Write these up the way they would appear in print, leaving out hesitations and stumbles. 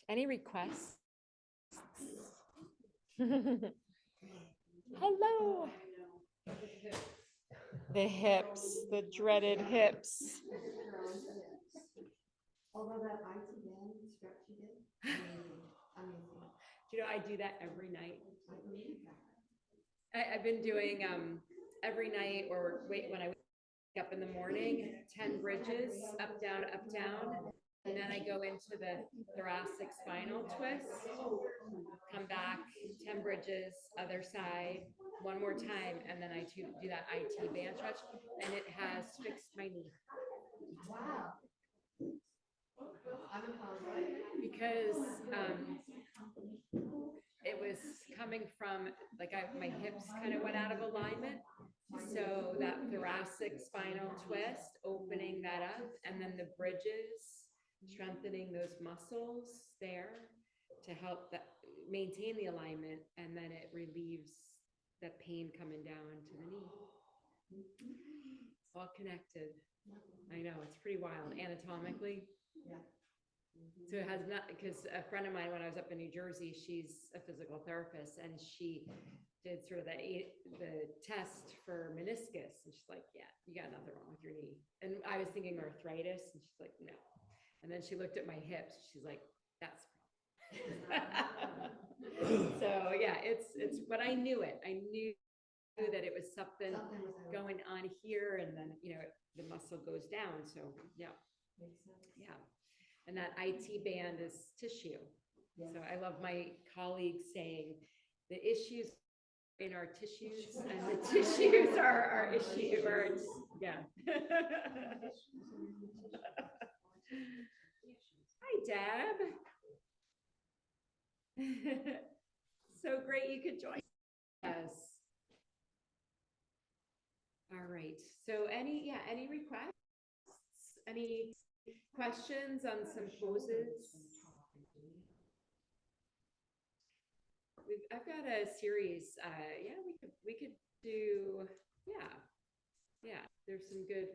Any requests? Hello. The hips, the dreaded hips. Although that IT band stretch you did, amazing. Do you know, I do that every night. I've been doing every night, or when I wake up in the morning, 10 bridges, up, down, and then I go into the thoracic spinal twist, come back, 10 bridges, other side, one more time, and then I do that IT band stretch, and it has fixed my knee. Wow. Because it was coming from, like, my hips kind of went out of alignment. So that thoracic spinal twist, opening that up, and then the bridges, strengthening those muscles there to help that maintain the alignment, and then it relieves that pain coming down to the knee. It's all connected. I know, it's pretty wild anatomically. Yeah. So it has not, because a friend of mine, when I was up in New Jersey, she's a physical therapist, and she did sort of the test for meniscus, and she's like, yeah, you got nothing wrong with your knee. And I was thinking arthritis, and she's like, no. And then she looked at my hips, she's like, that's so yeah, it's, but I knew it. I knew that it was something going on here, and then, you know, the muscle goes down. So yeah. Yeah. And that IT band is tissue. Yeah. So I love my colleagues saying the issues in our tissues, and the tissues are our issue. Or yeah. Hi, Deb. So great you could join us. All right. So any requests? Any questions on some poses? I've got a series. Yeah, we could do. Yeah. There's some good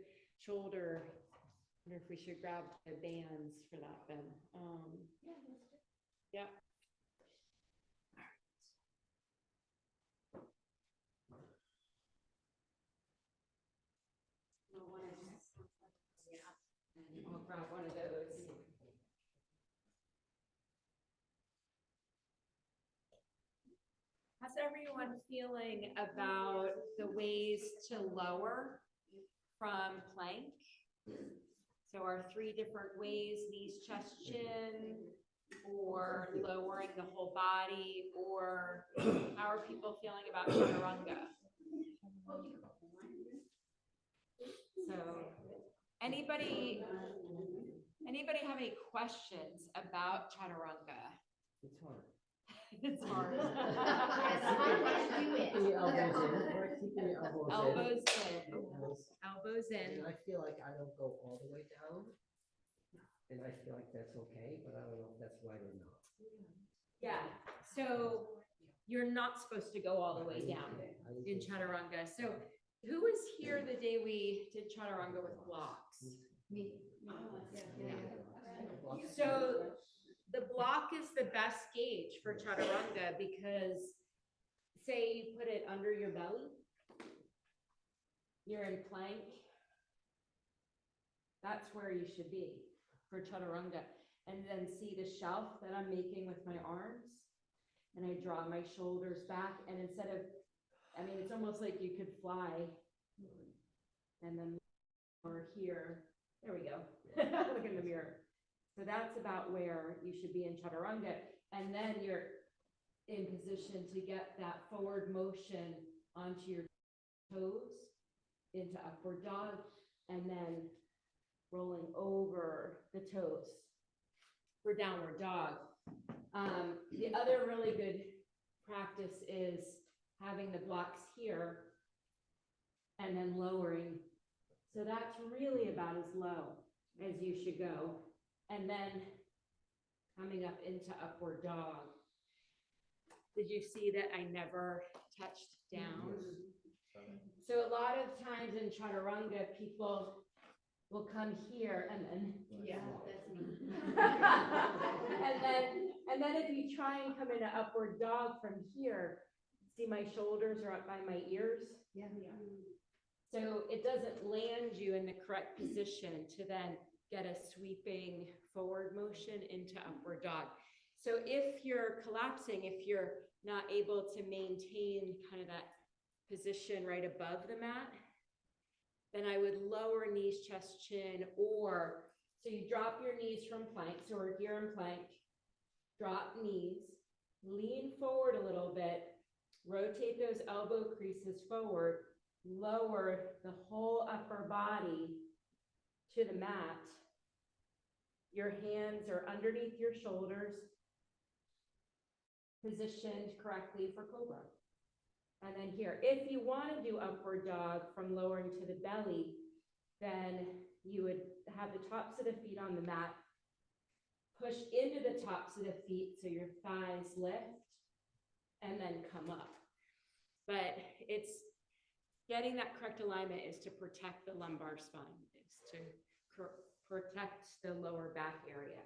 shoulder. I wonder if we should grab the bands for that then. Yeah. And I'll grab one of those. How's everyone feeling about the ways to lower from plank? So our 3 different ways: knees, chest, chin, or lowering the whole body, or how are people feeling about chaturanga? So anybody have any questions about chaturanga? It's hard. It's hard. Elbows in. Elbows in. And I feel like I don't go all the way down. And I feel like that's okay, but I don't know if that's right or not. Yeah. So you're not supposed to go all the way down in chaturanga. So who was here the day we did chaturanga with blocks? Me. Yeah. So the block is the best gauge for chaturanga, because say you put it under your belly, you're in plank, that's where you should be for chaturanga. And then see the shelf that I'm making with my arms, and I draw my shoulders back, and instead of, I mean, it's almost like you could fly, and then or here, there we go. Look in the mirror. So that's about where you should be in chaturanga, and then you're in position to get that forward motion onto your toes into upward dog, and then rolling over the toes for downward dog. The other really good practice is having the blocks here and then lowering. So that's really about as low as you should go. And then coming up into upward dog. Did you see that I never touched down? So a lot of times in chaturanga, people will come here and then Yeah, that's me. and then if you try and come into upward dog from here, see my shoulders are up by my ears. Yeah. So it doesn't land you in the correct position to then get a sweeping forward motion into upward dog. So if you're collapsing, if you're not able to maintain kind of that position right above the mat, then I would lower knees, chest, chin, or so you drop your knees from plank. So we're here in plank, drop knees, lean forward a little bit, rotate those elbow creases forward, lower the whole upper body to the mat. Your hands are underneath your shoulders, positioned correctly for cobra. And then here, if you want to do upward dog from lowering to the belly, then you would have the tops of the feet on the mat, push into the tops of the feet so your thighs lift, and then come up. But it's getting that correct alignment is to protect the lumbar spine, is to protect the lower back area.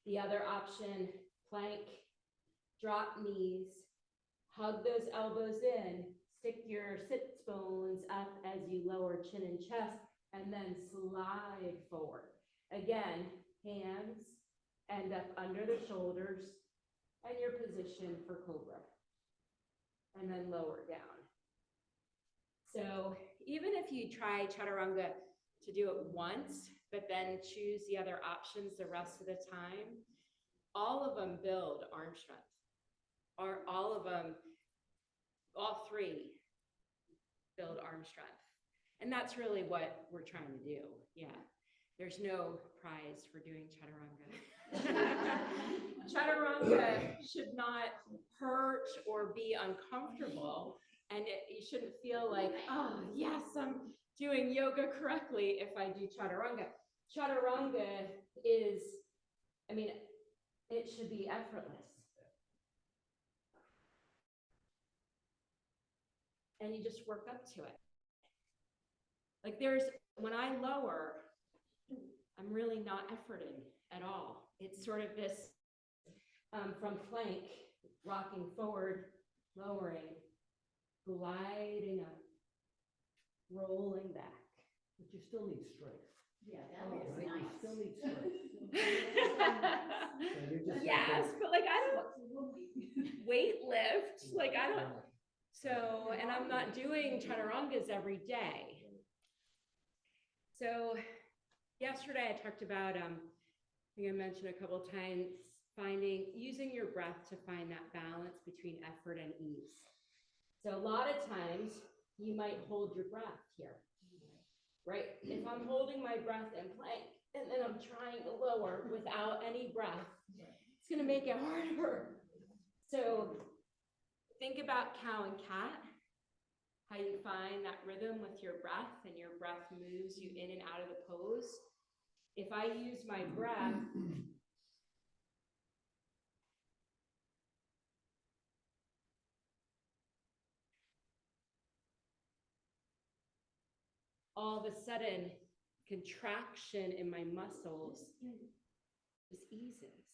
The other option, plank, drop knees, hug those elbows in, stick your sit bones up as you lower chin and chest, and then slide forward. Again, hands end up under the shoulders and your position for cobra. And then lower down. So even if you try chaturanga to do it once, but then choose the other options the rest of the time, all of them build arm strength. Or all of them, all three build arm strength. And that's really what we're trying to do. Yeah. There's no prize for doing chaturanga. Chaturanga should not hurt or be uncomfortable. And you shouldn't feel like, oh, yes, I'm doing yoga correctly if I do chaturanga. Chaturanga is, I mean, it should be effortless. And you just work up to it. Like when I lower, I'm really not efforting at all. It's sort of this from plank, rocking forward, lowering, gliding up, rolling back. But you still need strength. Yeah, Right? that is You nice. still need strength. So you're just Yes, but like I don't weight lift, like I don't. So, and I'm not doing chaturangas every day. So yesterday I talked about, I think I mentioned a couple of times, using your breath to find that balance between effort and ease. So a lot of times you might hold your breath here, right? If I'm holding my breath in plank and then I'm trying to lower without any breath, it's gonna make it harder. So think about cow and cat, how you find that rhythm with your breath and your breath moves you in and out of the pose. If I use my breath, all of a sudden, contraction in my muscles just eases.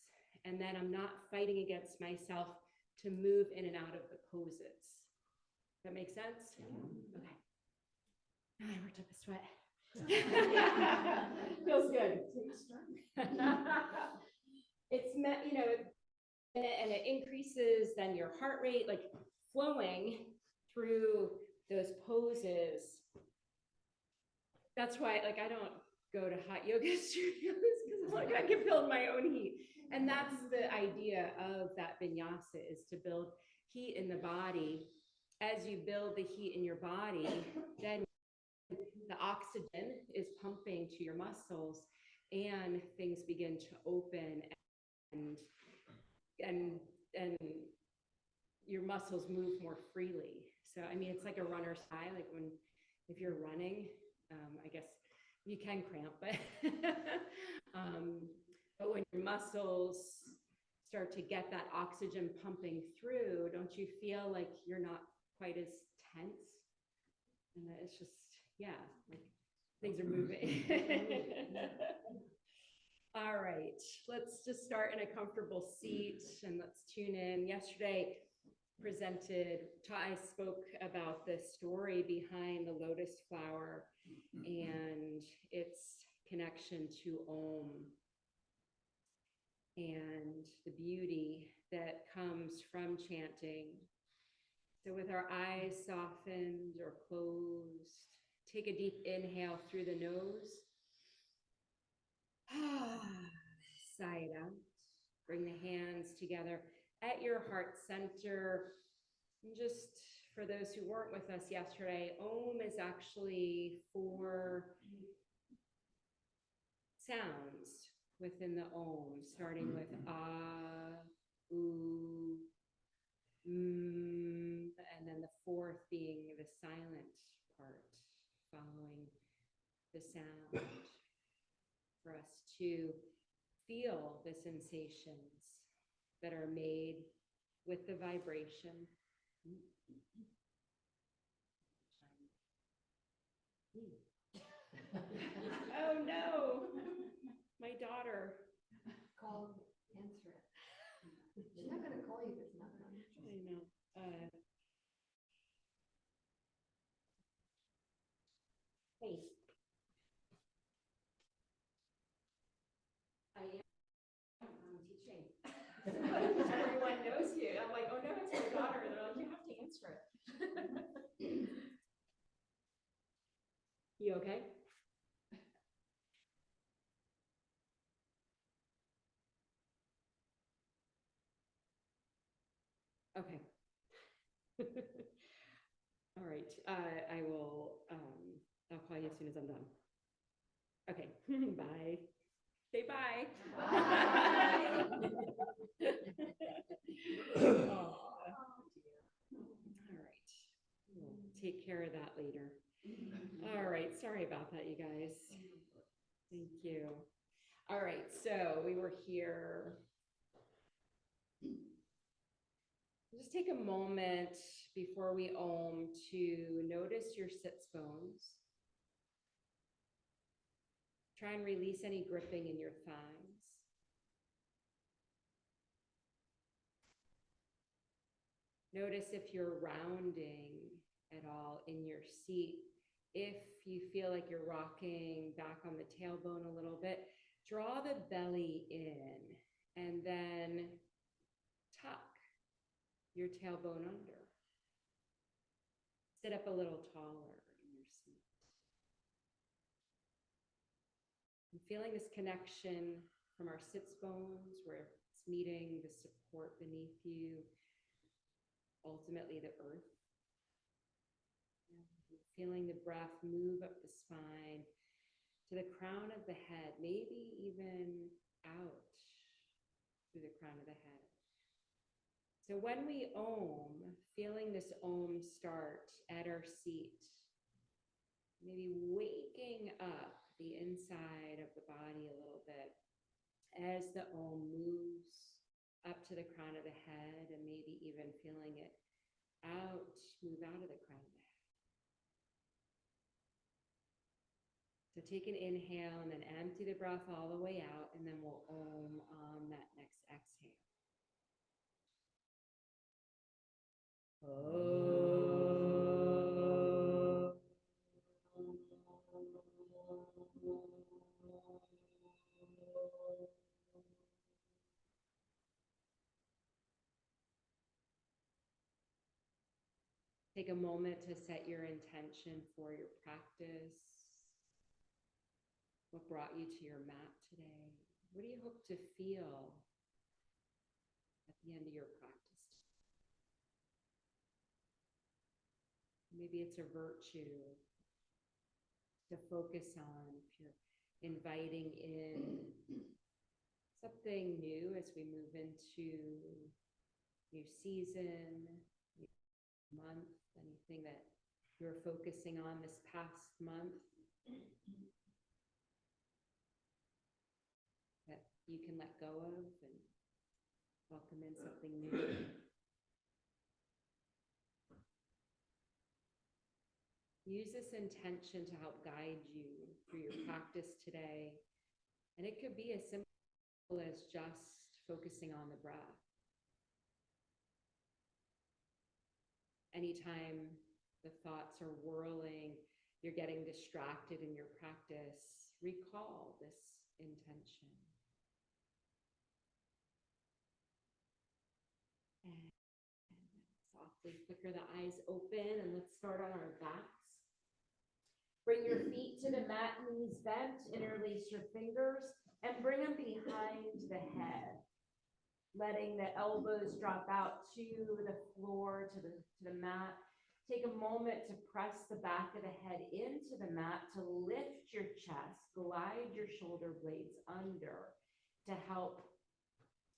And then I'm not fighting against myself to move in and out of the poses. That make sense? Yeah. Okay. I worked up a sweat. Feels good. It's meant, and it increases then your heart rate, like flowing through those poses. That's why, like, I don't go to hot yoga studios because like I can build my own heat. And that's the idea of that vinyasa, is to build heat in the body. As you build the heat in your body, then the oxygen is pumping to your muscles and things begin to open and your muscles move more freely. So, I mean, it's like a runner's high, like if you're running, I guess you can cramp, but when your muscles start to get that oxygen pumping through, don't you feel like you're not quite as tense? And that it's just, yeah, like Things are moving. All right, let's just start in a comfortable seat and let's tune in. Yesterday I spoke about the story behind the lotus flower and its connection to Om and the beauty that comes from chanting. So with our eyes softened or closed, take a deep inhale through the nose. Sigh it out. Bring the hands together at your heart center. And just for those who weren't with us yesterday, Om is actually 4 sounds within the Om, starting with Ah, Oo, and then the 4th being the silent part, following the sound, for us to feel the sensations that are made with the vibration. Oh no, my daughter. Call, answer it. She's not gonna call you if it's not on. I know. Hey. I am teaching. Everyone knows you. I'm like, oh no, it's my daughter. And they're like, you have to answer it. You okay? Okay. All right. I will, I'll call you as soon as I'm done. Okay. Bye. Say bye. Bye. All right. We'll take care of that later. All right. Sorry about that, you guys. Thank you. All right. So we were here. Just take a moment before we Om to notice your sits bones. Try and release any gripping in your thighs. Notice if you're rounding at all in your seat. If you feel like you're rocking back on the tailbone a little bit, draw the belly in and then tuck your tailbone under. Sit up a little taller in your seat. I'm feeling this connection from our sits bones where it's meeting the support beneath you, ultimately the earth. Feeling the breath move up the spine to the crown of the head, maybe even out through the crown of the head. So when we Om, feeling this Om start at our seat, maybe waking up the inside of the body a little bit as the Om moves up to the crown of the head and maybe even feeling it out, move out of the crown of the head. So take an inhale and then empty the breath all the way out, and then we'll Om on that next exhale. Take a moment to set your intention for your practice. What brought you to your mat today? What do you hope to feel at the end of your practice? Maybe it's a virtue to focus on if you're inviting in something new as we move into new season, new month, anything that you're focusing on this past month that you can let go of and welcome in something new. use this intention to help guide you through your practice today. And it could be as simple as just focusing on the breath. Anytime the thoughts are whirling, you're getting distracted in your practice, recall this intention. And softly flicker the eyes open, and let's start on our backs. Bring your feet to the mat, knees bent, interlace your fingers, and bring them behind the head. Letting the elbows drop out to the floor, to the mat. Take a moment to press the back of the head into the mat to lift your chest, glide your shoulder blades under to help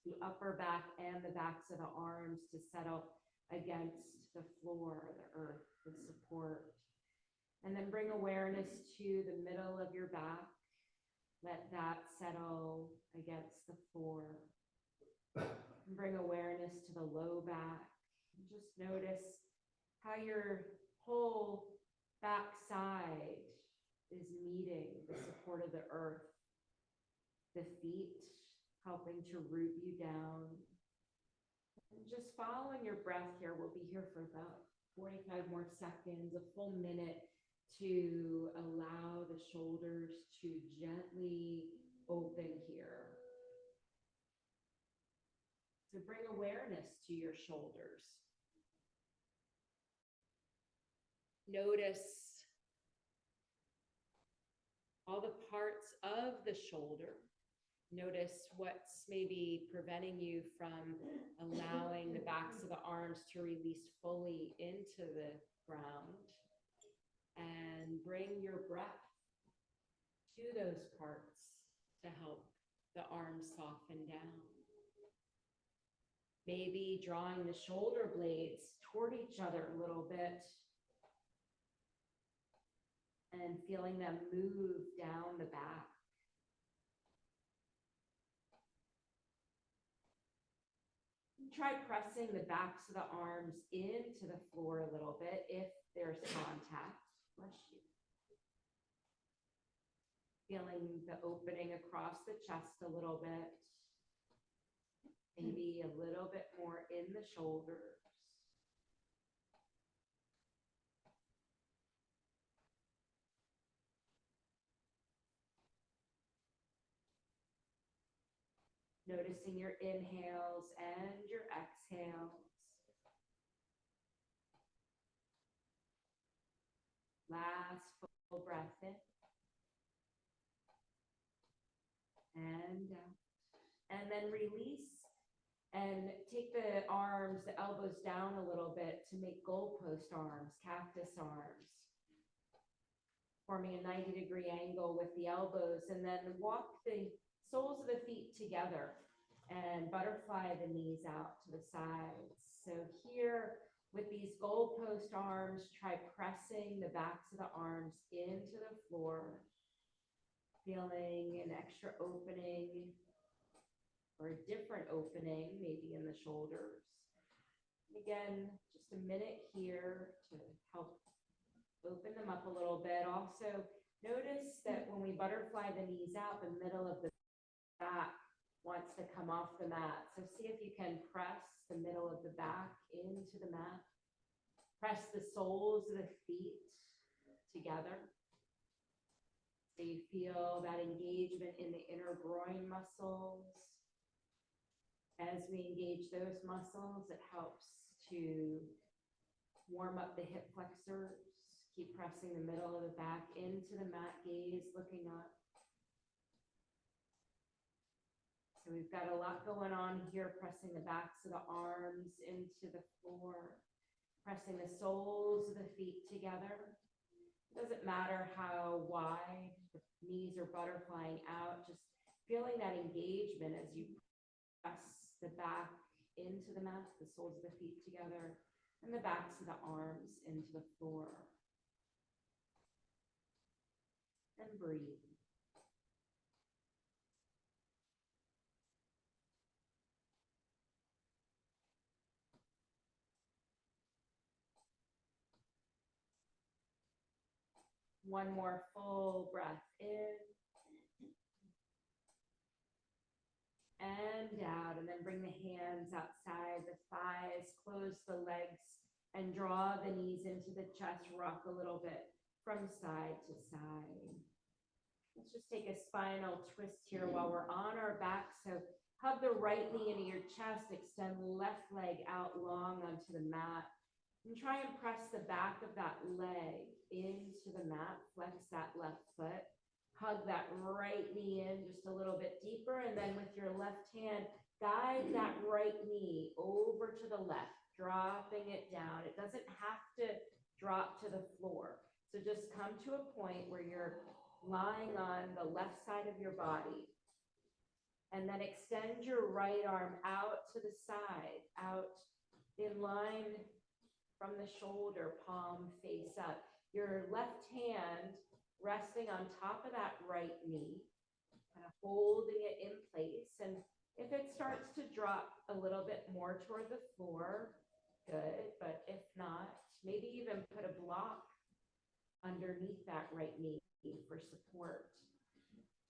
the upper back and the backs of the arms to settle against the floor, the earth, the support. And then bring awareness to the middle of your back. Let that settle against the floor. And bring awareness to the low back. And just notice how your whole back side is meeting the support of the earth. The feet helping to root you down. And just following your breath here, we'll be here for about 45 more seconds, a full minute, to allow the shoulders to gently open here. So bring awareness to your shoulders. Notice all the parts of the shoulder. Notice what's maybe preventing you from allowing the backs of the arms to release fully into the ground. And bring your breath to those parts to help the arms soften down. Maybe drawing the shoulder blades toward each other a little bit and feeling them move down the back. Try pressing the backs of the arms into the floor a little bit if there's contact. Bless you. Feeling the opening across the chest a little bit. Maybe a little bit more in the shoulders. Noticing your inhales and your exhales. Last full breath in. And out. And then release. And take the arms, the elbows down a little bit to make goalpost arms, cactus arms. Forming a 90-degree angle with the elbows. And then walk the soles of the feet together and butterfly the knees out to the sides. So here, with these goalpost arms, try pressing the backs of the arms into the floor, feeling an extra opening or a different opening, maybe in the shoulders. Again, just a minute here to help open them up a little bit. Also, notice that when we butterfly the knees out, the middle of the back wants to come off the mat. So see if you can press the middle of the back into the mat. Press the soles of the feet together. So you feel that engagement in the inner groin muscles. As we engage those muscles, it helps to warm up the hip flexors. Keep pressing the middle of the back into the mat, gaze looking up. So we've got a lot going on here, pressing the backs of the arms into the floor, pressing the soles of the feet together. It doesn't matter how wide the knees are butterflying out, just feeling that engagement as you press the back into the mat, the soles of the feet together, and the backs of the arms into the floor. And breathe. One more full breath in. And out, and then bring the hands outside the thighs, close the legs, and draw the knees into the chest, rock a little bit from side to side. Let's just take a spinal twist here while we're on our back. So hug the right knee into your chest, extend the left leg out long onto the mat, and try and press the back of that leg into the mat, flex that left foot. Hug that right knee in just a little bit deeper, and then with your left hand, guide that right knee over to the left, dropping it down. It doesn't have to drop to the floor. So just come to a point where you're lying on the left side of your body, and then extend your right arm out to the side, out in line from the shoulder, palm face up. Your left hand resting on top of that right knee, kind of holding it in place. And if it starts to drop a little bit more toward the floor, good. But if not, maybe even put a block underneath that right knee for support.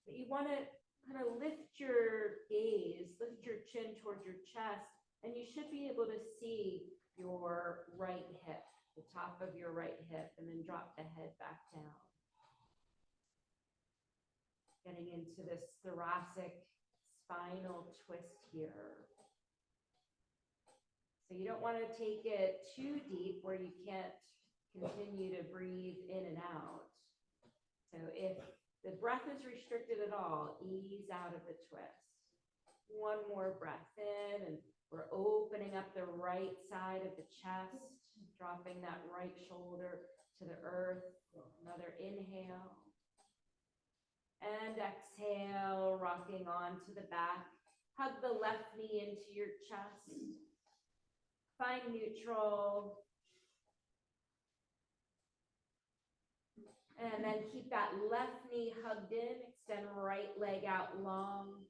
But you want to kind of lift your gaze, lift your chin towards your chest, and you should be able to see your right hip, the top of your right hip, and then drop the head back down. Getting into this thoracic spinal twist here. So you don't want to take it too deep where you can't continue to breathe in and out. So if the breath is restricted at all, ease out of the twist. One more breath in, and we're opening up the right side of the chest, dropping that right shoulder to the earth. Another inhale. And exhale, rocking onto the back. Hug the left knee into your chest. Find neutral. And then keep that left knee hugged in. Extend right leg out long.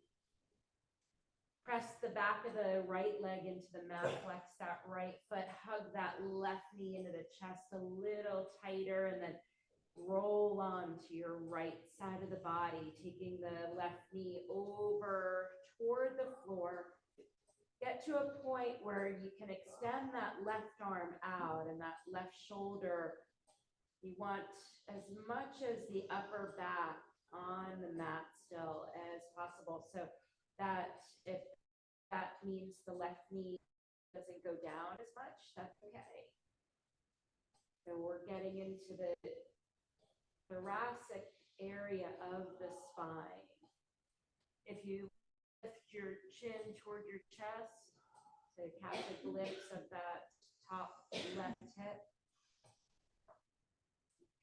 Press the back of the right leg into the mat. Flex that right foot. Hug that left knee into the chest a little tighter, and then roll on to your right side of the body, taking the left knee over toward the floor. Get to a point where you can extend that left arm out and that left shoulder. You want as much as the upper back on the mat still as possible. So that if that means the left knee doesn't go down as much, that's okay. So we're getting into the thoracic area of the spine. If you lift your chin toward your chest, so catch the lips of that top left hip.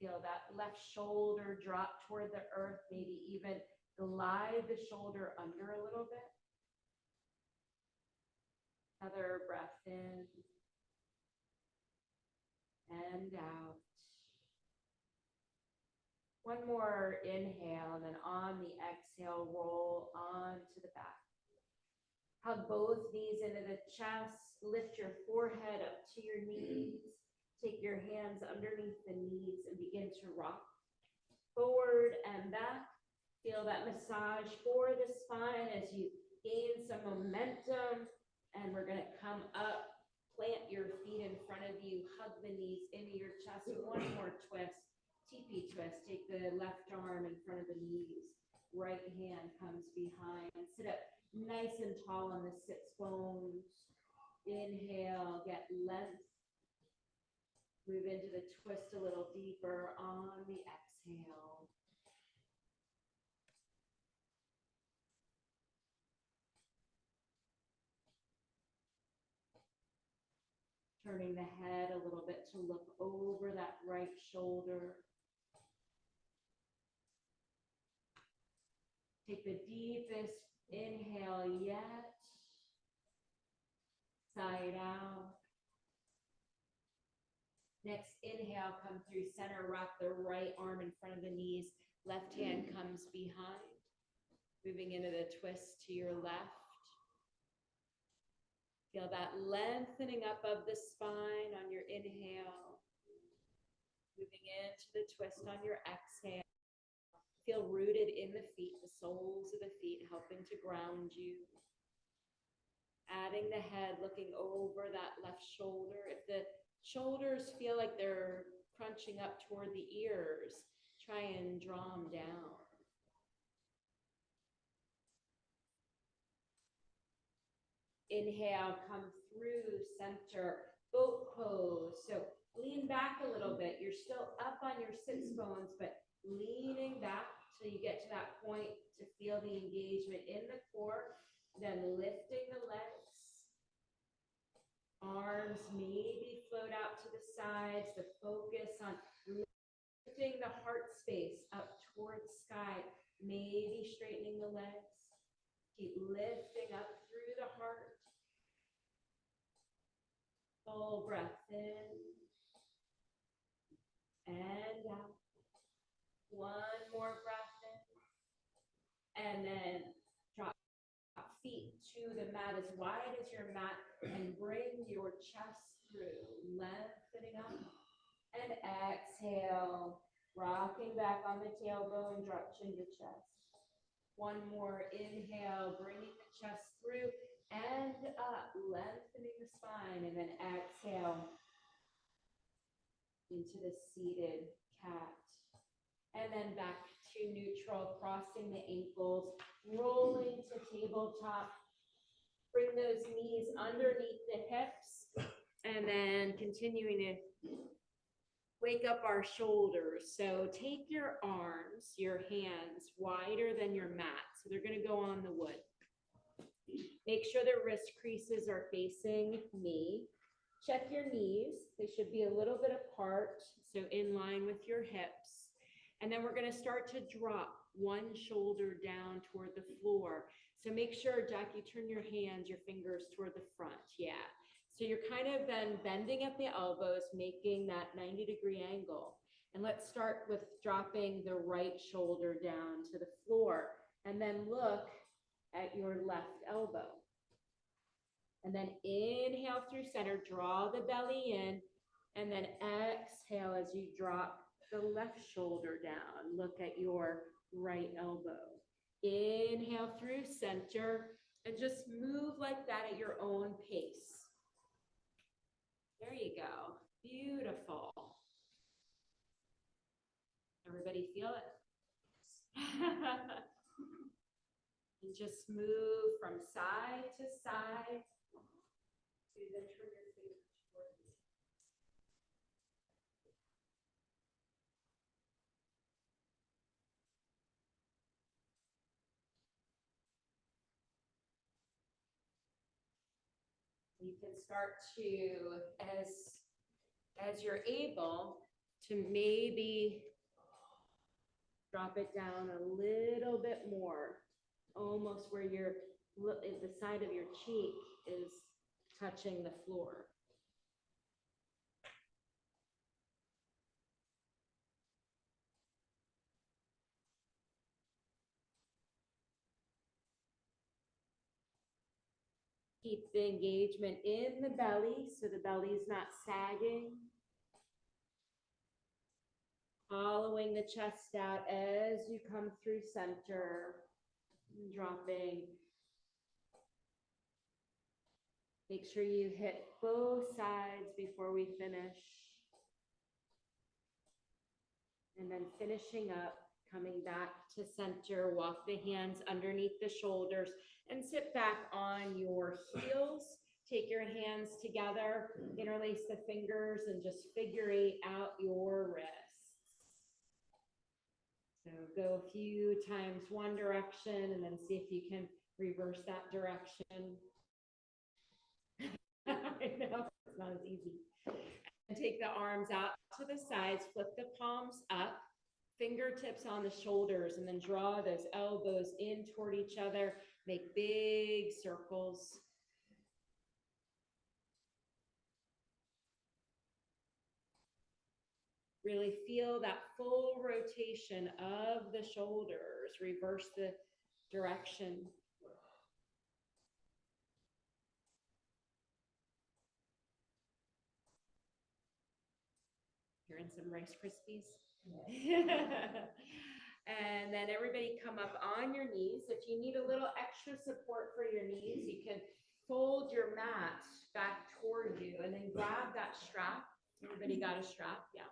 Feel that left shoulder drop toward the earth, maybe even glide the shoulder under a little bit. Another breath in and out. One more inhale, and then on the exhale, roll onto the back. Hug both knees into the chest. Lift your forehead up to your knees. Take your hands underneath the knees and begin to rock forward and back. Feel that massage for the spine as you gain some momentum. And we're going to come up, plant your feet in front of you, hug the knees into your chest. One more twist. TP twist. Take the left arm in front of the knees. Right hand comes behind. Sit up nice and tall on the sits bones. Inhale, get length. Move into the twist a little deeper on the exhale. Turning the head a little bit to look over that right shoulder. Take the deepest inhale yet. Side out. Next inhale, come through center, wrap the right arm in front of the knees. Left hand comes behind. Moving into the twist to your left. Feel that lengthening up of the spine on your inhale. Moving into the twist on your exhale. Feel rooted in the feet, the soles of the feet helping to ground you. Adding the head, looking over that left shoulder. If the shoulders feel like they're crunching up toward the ears, try and draw them down. Inhale, come through center, boat pose. So lean back a little bit. You're still up on your sits bones, but leaning back till you get to that point to feel the engagement in the core. Then lifting the legs. Arms maybe float out to the sides. The focus on lifting the heart space up towards sky. Maybe straightening the legs. Keep lifting up through the heart. Full breath in and out. One more breath in. And then drop feet to the mat as wide as your mat and bring your chest through, lengthening up. And exhale, rocking back on the tailbone, drop chin to chest. One more inhale, bringing the chest through and up, lengthening the spine, and then exhale into the seated cat. And then back to neutral, crossing the ankles, rolling to tabletop. Bring those knees underneath the hips, and then continuing to wake up our shoulders. So take your arms, your hands wider than your mat. So they're going to go on the wood. Make sure the wrist creases are facing me. Check your knees. They should be a little bit apart, so in line with your hips. And then we're going to start to drop one shoulder down toward the floor. So make sure, Jack, you turn your hands, your fingers toward the front. Yeah. So you're kind of then bending at the elbows, making that 90-degree angle. And let's start with dropping the right shoulder down to the floor. And then look at your left elbow. And then inhale through center, draw the belly in, and then exhale as you drop the left shoulder down. Look at your right elbow. Inhale through center, and just move like that at your own pace. There you go. Beautiful. Everybody feel it? And just move from side to side. So then turn your face towards me. You can start to, as you're able, to maybe drop it down a little bit more, almost where the side of your cheek is touching the floor. Keep the engagement in the belly so the belly is not sagging. Hollowing the chest out as you come through center, dropping. Make sure you hit both sides before we finish. And then finishing up, coming back to center, walk the hands underneath the shoulders and sit back on your heels. Take your hands together, interlace the fingers, and just figure eight out your wrists. So go a few times one direction and then see if you can reverse that direction. I know, it's not as easy. And take the arms out to the sides, flip the palms up, fingertips on the shoulders, and then draw those elbows in toward each other. Make big circles. Really feel that full rotation of the shoulders. Reverse the direction. You're in some Rice Krispies. And then everybody come up on your knees. If you need a little extra support for your knees, you can fold your mat back toward you and then grab that strap. Everybody got a strap? Yeah.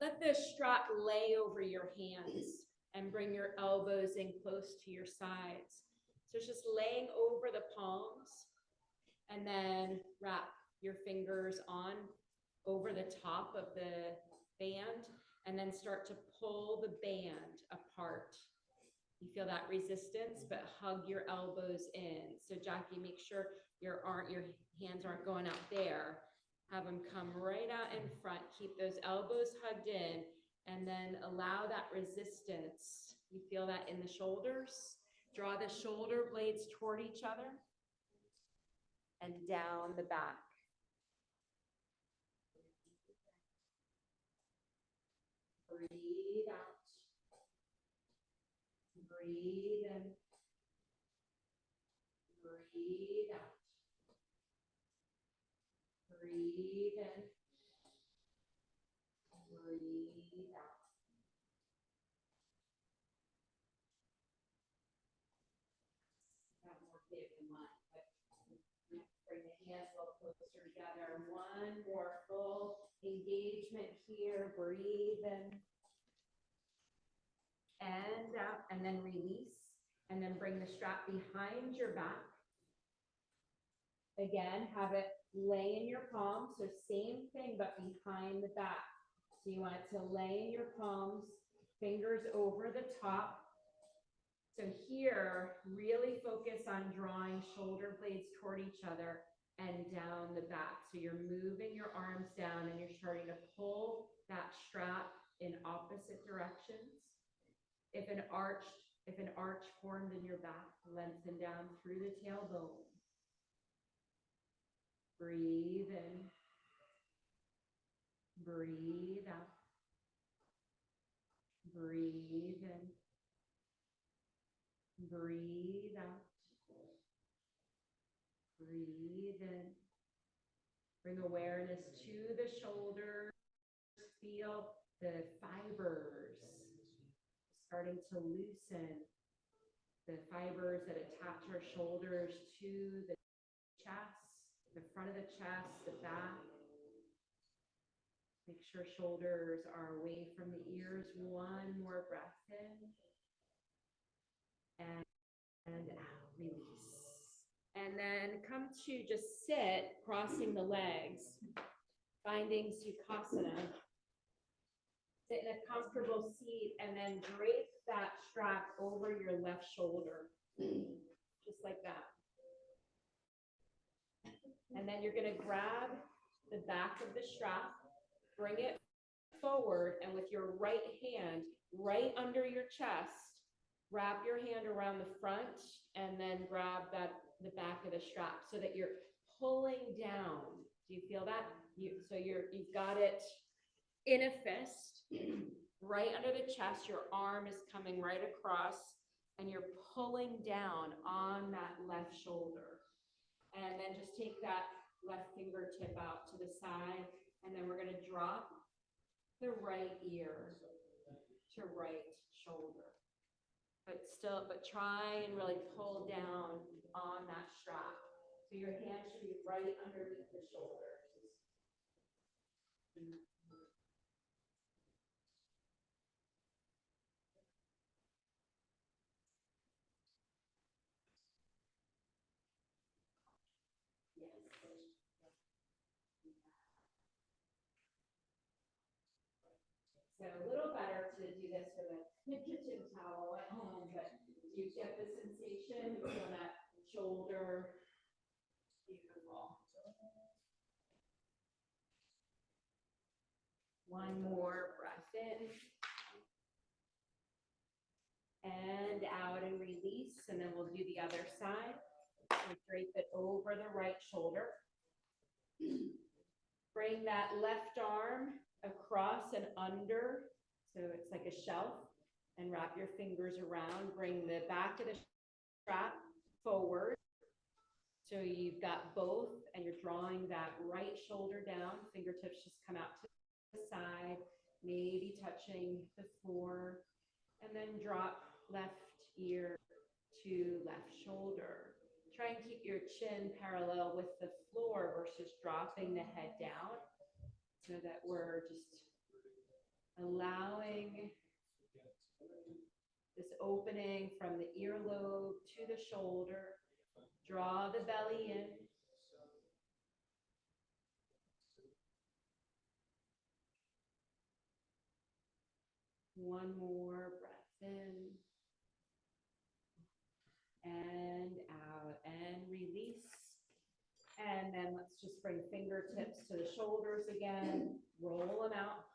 Let the strap lay over your hands and bring your elbows in close to your sides. So it's just laying over the palms, and then wrap your fingers on over the top of the band, and then start to pull the band apart. You feel that resistance, but hug your elbows in. So Jackie, make sure your hands aren't going out there. Have them come right out in front. Keep those elbows hugged in, and then allow that resistance. You feel that in the shoulders. Draw the shoulder blades toward each other and down the back. Breathe out. Breathe in. Breathe out. Breathe in. Breathe out. Got more big than mine, but bring the hands a little closer together. One more full engagement here. Breathe in. And out, and then release. And then bring the strap behind your back. Again, have it lay in your palms. So same thing, but behind the back. So you want it to lay in your palms, fingers over the top. So here, really focus on drawing shoulder blades toward each other and down the back. So you're moving your arms down and you're starting to pull that strap in opposite directions. If an arch formed in your back, lengthen down through the tailbone. Breathe in. Breathe out. Breathe in. Breathe out. Breathe in. Bring awareness to the shoulders. Feel the fibers starting to loosen. The fibers that attach our shoulders to the chest, the front of the chest, the back. Make sure shoulders are away from the ears. One more breath in. And out, release. And then come to just sit, crossing the legs, finding Sukhasana. Sit in a comfortable seat and then drape that strap over your left shoulder, just like that. And then you're gonna grab the back of the strap, bring it forward, and with your right hand right under your chest, wrap your hand around the front and then grab the back of the strap so that you're pulling down. Do you feel that? You've got it in a fist, right under the chest. Your arm is coming right across and you're pulling down on that left shoulder. And then just take that left fingertip out to the side, and then we're going to drop the right ear to right shoulder. But try and really pull down on that strap. So your hand should be right underneath the shoulders. So a little better to do this with a kitchen towel at home, but you get the sensation, you feel that shoulder. Beautiful. One more breath in. And out and release, and then we'll do the other side. So drape it over the right shoulder. Bring that left arm across and under, so it's like a shelf, and wrap your fingers around. Bring the back of the strap forward So you've got both and you're drawing that right shoulder down, fingertips just come out to the side, maybe touching the floor, and then drop left ear to left shoulder. Try and keep your chin parallel with the floor versus dropping the head down so that we're just allowing this opening from the earlobe to the shoulder. Draw the belly in. One more breath in and out and release. And then let's just bring fingertips to the shoulders again. Roll them out.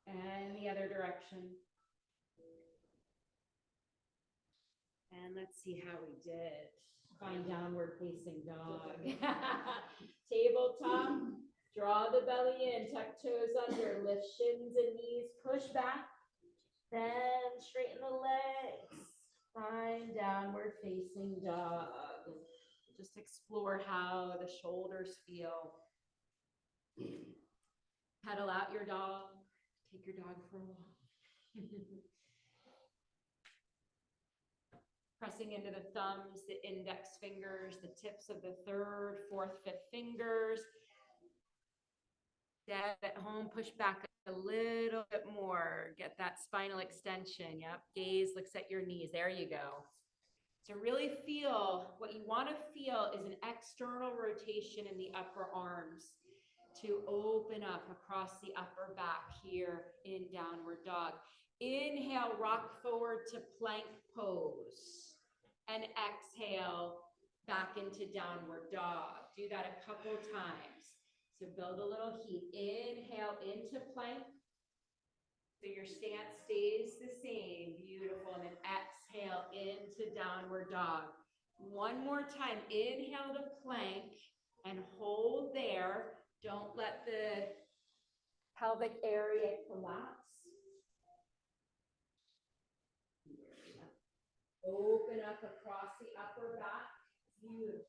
And the other direction. And let's see how we did. Find downward facing dog. Tabletop. Draw the belly in, tuck toes under, lift shins and knees, push back, then straighten the legs. Find downward facing dog. Just explore how the shoulders feel. Pedal out your dog. Take your dog for a walk. Pressing into the thumbs, the index fingers, the tips of the third, fourth, fifth fingers. Dad at home, push back a little bit more. Get that spinal extension. Yep. Gaze looks at your knees. There you go. So really feel, what you want to feel is an external rotation in the upper arms to open up across the upper back here in downward dog. Inhale, rock forward to plank pose. And exhale, back into downward dog. Do that a couple times. So build a little heat. Inhale into plank. So your stance stays the same. Beautiful. And then exhale into downward dog. One more time. Inhale to plank and hold there. Don't let the pelvic area collapse. Open up across the upper back. Beautiful.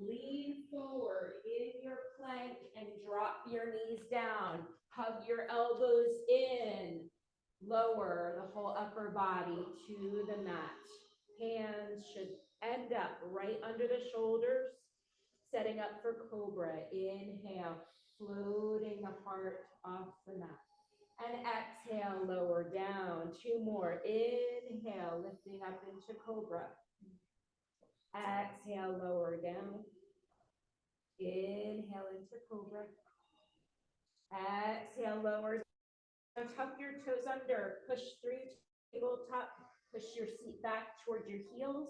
Lean forward in your plank and drop your knees down. Hug your elbows in. Lower the whole upper body to the mat. Hands should end up right under the shoulders. Setting up for cobra. Inhale, floating the heart off the mat. And exhale, lower down. Two more. Inhale, lifting up into cobra. Exhale, lower down. Inhale into cobra. Exhale, lower. Tuck your toes under. Push through tabletop. Push your seat back towards your heels.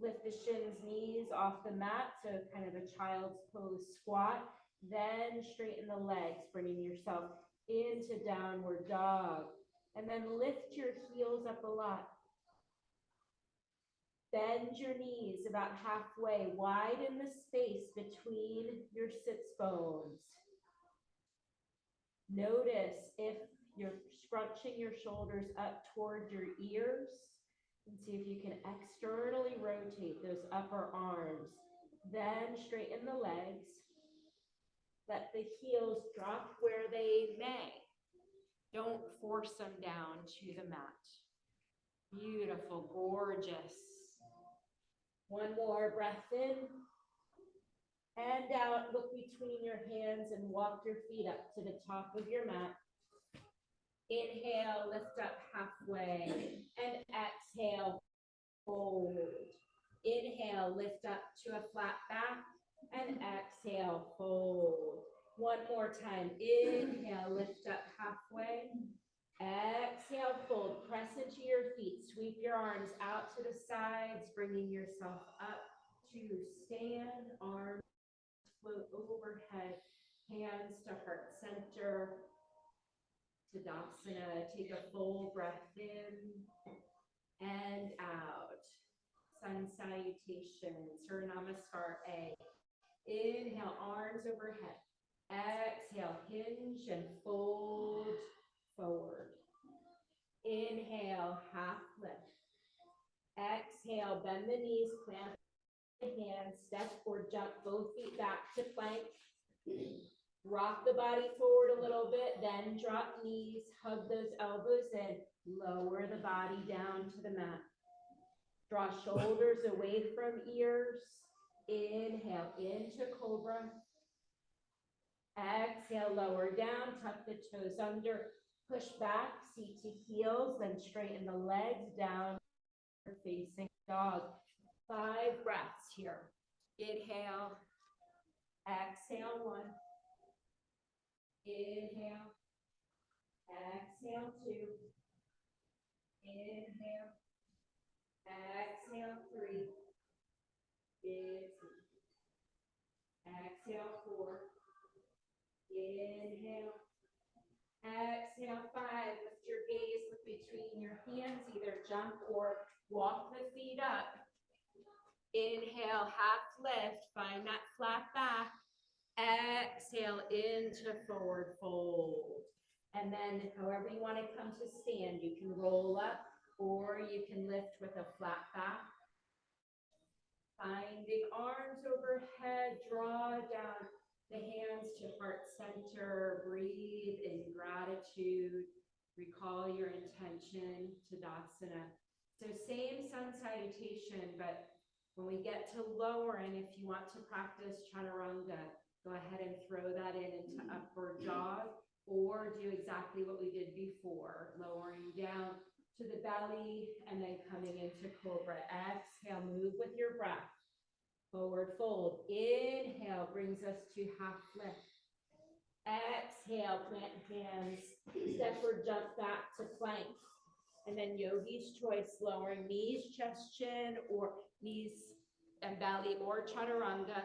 Lift the shins, knees off the mat. So kind of a child's pose squat. Then straighten the legs, bringing yourself into downward dog. And then lift your heels up a lot. Bend your knees about halfway. Widen the space between your sits bones. Notice if you're scrunching your shoulders up toward your ears. And see if you can externally rotate those upper arms. Then straighten the legs. Let the heels drop where they may. Don't force them down to the mat. Beautiful, gorgeous. One more breath in and out. Look between your hands and walk your feet up to the top of your mat. Inhale, lift up halfway, and exhale, fold. Inhale, lift up to a flat back, and exhale, fold. One more time. Inhale, lift up halfway. Exhale, fold. Press into your feet. Sweep your arms out to the sides, bringing yourself up to stand. Arms float overhead. Hands to heart center. Tadasana. Take a full breath in and out. Sun salutation. Surya Namaskar A. Inhale, arms overhead. Exhale, hinge and fold forward. Inhale, half lift. Exhale, bend the knees, plant the hands, step or jump both feet back to plank. Rock the body forward a little bit, then drop knees, hug those elbows in, lower the body down to the mat. Draw shoulders away from ears. Inhale into cobra. Exhale, lower down, tuck the toes under, push back, seat to heels, then straighten the legs down, facing dog. 5 breaths here. Inhale, exhale 1. Inhale, exhale 2. Inhale, exhale 3. Exhale 4. Inhale, exhale 5. Lift your gaze, look between your hands, either jump or walk the feet up. Inhale, half lift, find that flat back. Exhale into forward fold. And then however you want to come to stand, you can roll up or you can lift with a flat back. Finding arms overhead, draw down the hands to heart center, breathe in gratitude, recall your intention, Tadasana. So same sun salutation, but when we get to lowering, if you want to practice chaturanga, go ahead and throw that into upward dog, or do exactly what we did before, lowering down to the belly and then coming into cobra. Exhale, move with your breath. Forward fold. Inhale brings us to half lift. Exhale, plant hands, step or jump back to plank. And then yogi's choice, lowering knees, chest, chin, or knees and belly, or chaturanga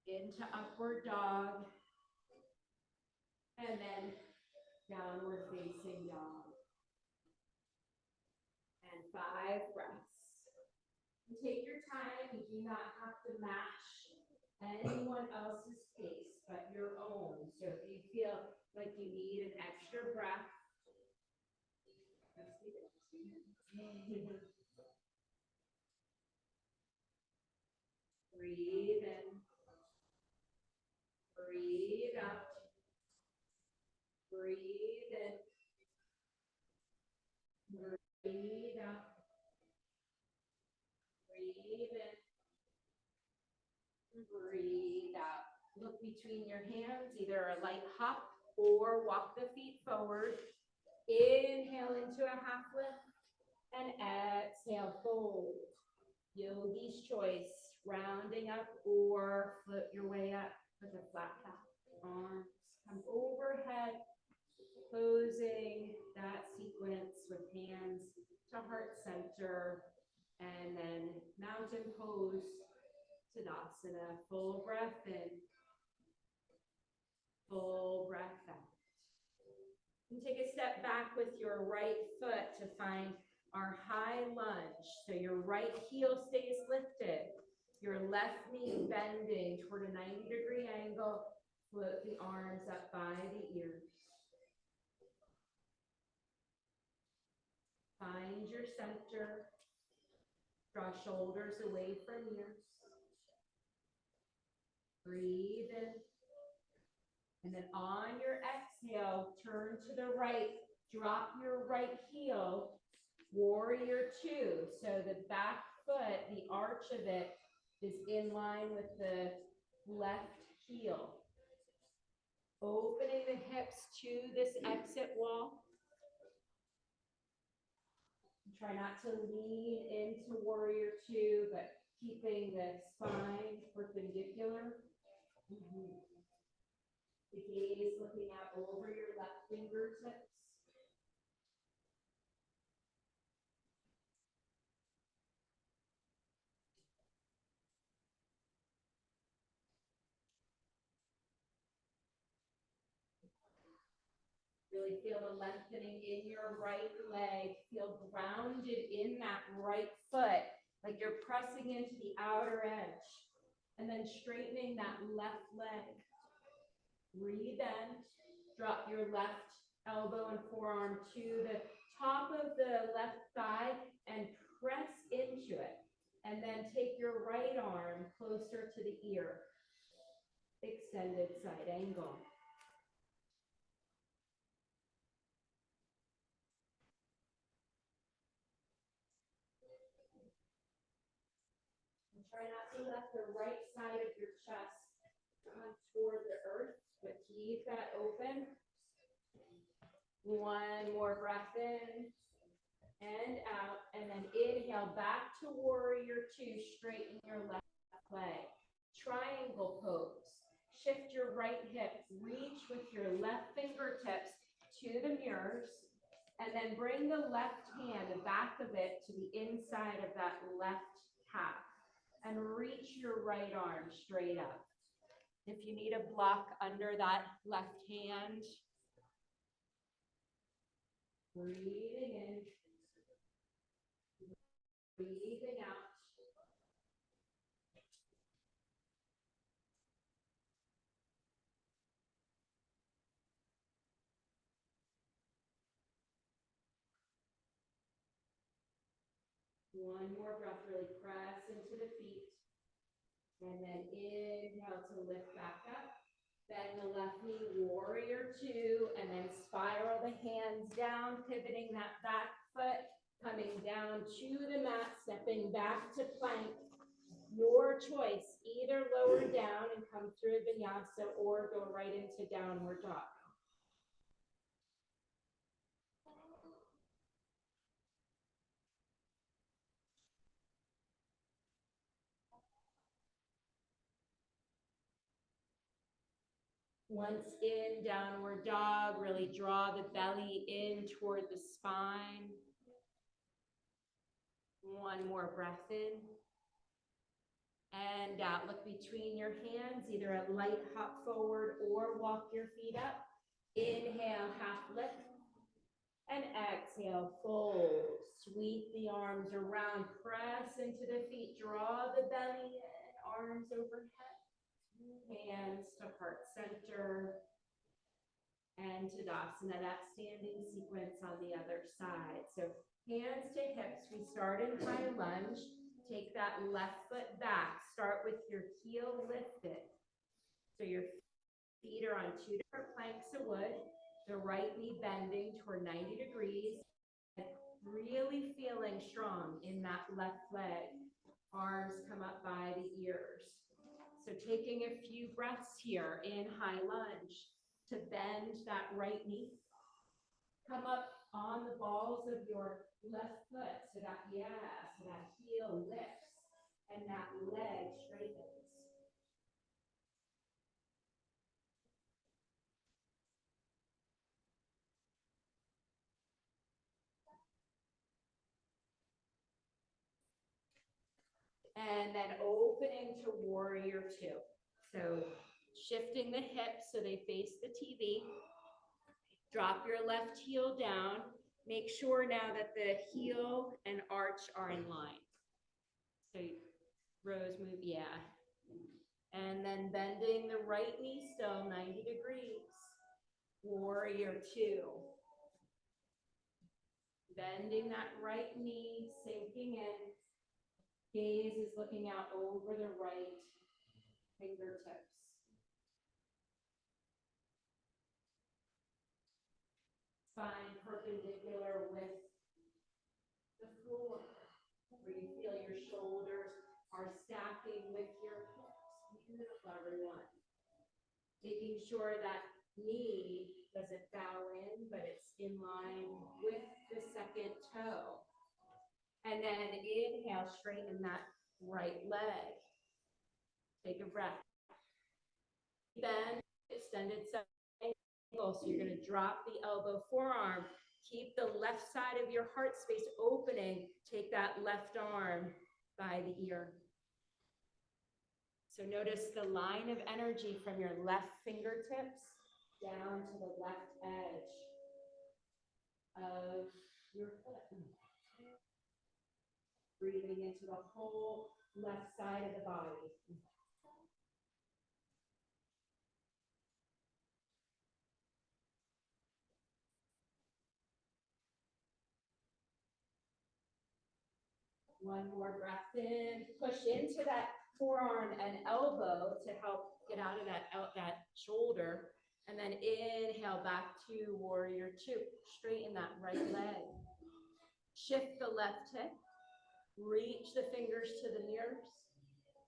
into upward dog. And then downward facing dog. And 5 breaths. Take your time. You do not have to match anyone else's pace but your own. So if you feel like you need an extra breath, breathe in, breathe out, breathe in, breathe out, breathe in, breathe out. Look between your hands, either a light hop or walk the feet forward. Inhale into a half lift and exhale, fold. Yogi's choice, rounding up or float your way up with a flat back. Arms come overhead, closing that sequence with hands to heart center, and then mountain pose, Tadasana. Full breath in, full breath out. And take a step back with your right foot to find our high lunge. So your right heel stays lifted, your left knee bending toward a 90-degree angle. Float the arms up by the ears. Find your center. Draw shoulders away from ears. Breathe in. And then on your exhale, turn to the right. Drop your right heel. Warrior 2. So the back foot, the arch of it, is in line with the left heel. Opening the hips to this exit wall. Try not to lean into warrior 2, but keeping the spine perpendicular. The gaze looking out over your left fingertips. Really feel the lengthening in your right leg. Feel grounded in that right foot, like you're pressing into the outer edge. And then straightening that left leg. Breathe in. Drop your left elbow and forearm to the top of the left thigh and press into it. And then take your right arm closer to the ear. Extended side angle. And try not to let the right side of your chest come toward the earth, but keep that open. One more breath in and out, and then inhale back to warrior two. Straighten your left leg. Triangle pose. Shift your right hip. Reach with your left fingertips to the mirrors, and then bring the left hand, the back of it, to the inside of that left calf, and reach your right arm straight up. If you need a block under that left hand, breathing in, breathing out. One more breath, really press into the feet. And then inhale to lift back up. Bend the left knee, warrior two, and then spiral the hands down, pivoting that back foot, coming down to the mat, stepping back to plank. Your choice, either lower down and come through vinyasa or go right into downward dog. Once in downward dog, really draw the belly in toward the spine. One more breath in. And out. Look between your hands, either a light hop forward or walk your feet up. Inhale, half lift. And exhale, fold. Sweep the arms around, press into the feet, draw the belly in, arms overhead. Hands to heart center. And Tadasana, that standing sequence on the other side. So hands to hips, we start in high lunge. Take that left foot back. Start with your heel lifted. So your feet are on two different planks of wood. The right knee bending toward 90 degrees. Really feeling strong in that left leg. Arms come up by the ears. So taking a few breaths here in high lunge to bend that right knee. Come up on the balls of your left foot so that, so that heel lifts and that leg straightens. And then opening to warrior two. So shifting the hips so they face the TV. Drop your left heel down. Make sure now that the heel and arch are in line. So Rose move, And then bending the right knee still 90 degrees. Warrior two. Bending that right knee, sinking in. Gaze is looking out over the right fingertips. Spine perpendicular with the floor, where you feel your shoulders are stacking with your hips. Beautiful, everyone. Making sure that knee doesn't bow in, but it's in line with the second toe. And then inhale, straighten that right leg. Take a breath. Bend, extended side angle. So you're going to drop the elbow, forearm. Keep the left side of your heart space opening. Take that left arm by the ear. So notice the line of energy from your left fingertips down to the left edge of your foot. Breathing into the whole left side of the body. One more breath in, push into that forearm and elbow to help get out of that shoulder. And then inhale back to warrior two. Straighten that right leg. Shift the left hip. Reach the fingers to the mirrors.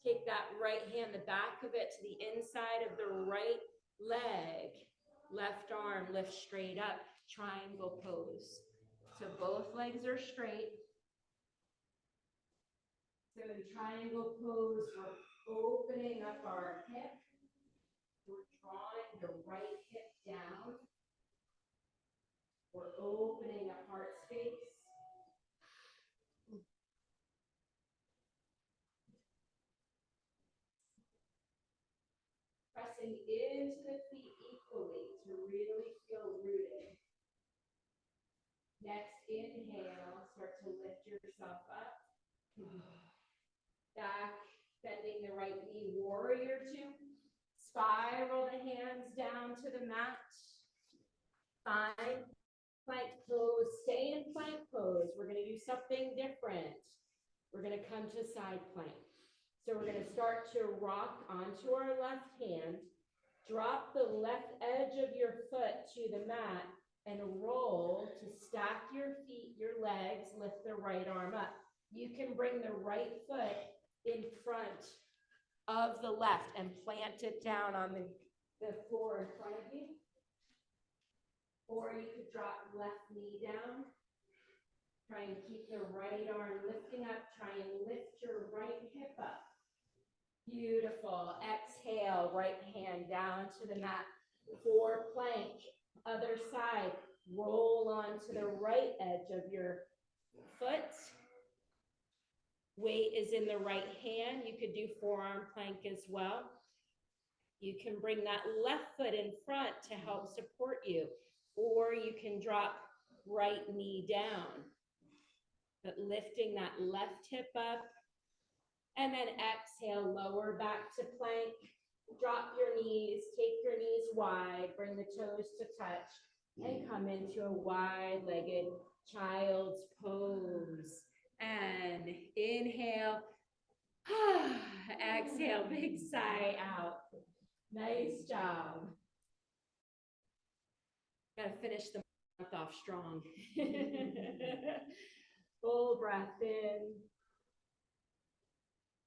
Take that right hand, the back of it to the inside of the right leg. Left arm lift straight up. Triangle pose. So both legs are straight. So in triangle pose, we're opening up our hip. We're drawing the right hip down. We're opening up heart space. Pressing into the feet equally to really feel rooted. Next, inhale, start to lift yourself up. Back, bending the right knee, warrior two. Spiral the hands down to the mat. Find plank pose, stay in plank pose. We're gonna do something different. We're gonna come to side plank. So we're gonna start to rock onto our left hand, drop the left edge of your foot to the mat, and roll to stack your feet, your legs, lift the right arm up. You can bring the right foot in front of the left and plant it down on the floor in front of you. Or you could drop left knee down. Try and keep the right arm lifting up. Try and lift your right hip up. Beautiful. Exhale, right hand down to the mat. For plank. Other side. Roll onto the right edge of your foot. Weight is in the right hand. You could do forearm plank as well. You can bring that left foot in front to help support you. Or you can drop right knee down. But lifting that left hip up. And then exhale, lower back to plank. Drop your knees, take your knees wide, bring the toes to touch, and come into a wide-legged child's pose. And inhale, exhale, big sigh out. Nice job. Gotta finish the month off strong. Full breath in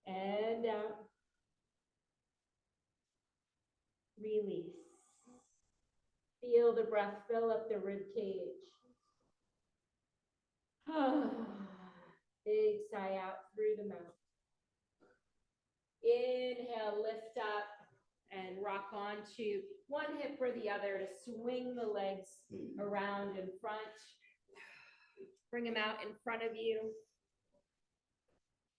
and out. Release. Feel the breath fill up the rib cage. Big sigh out through the mouth. Inhale, lift up and rock onto one hip or the other to swing the legs around in front. Bring them out in front of you.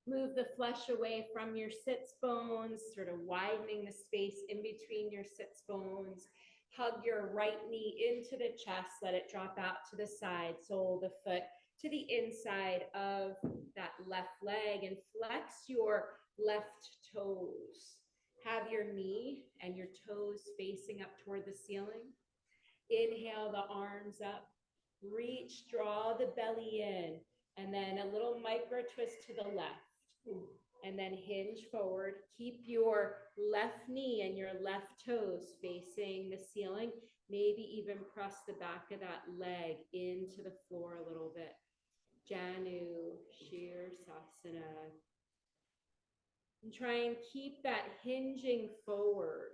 Move the flesh away from your sits bones, sort of widening the space in between your sits bones. Hug your right knee into the chest, let it drop out to the side, sole the foot to the inside of that left leg, and flex your left toes. Have your knee and your toes facing up toward the ceiling. Inhale the arms up, reach, draw the belly in, and then a little micro twist to the left. And then hinge forward. Keep your left knee and your left toes facing the ceiling. Maybe even press the back of that leg into the floor a little bit. Janu, Shirsasana. And try and keep that hinging forward.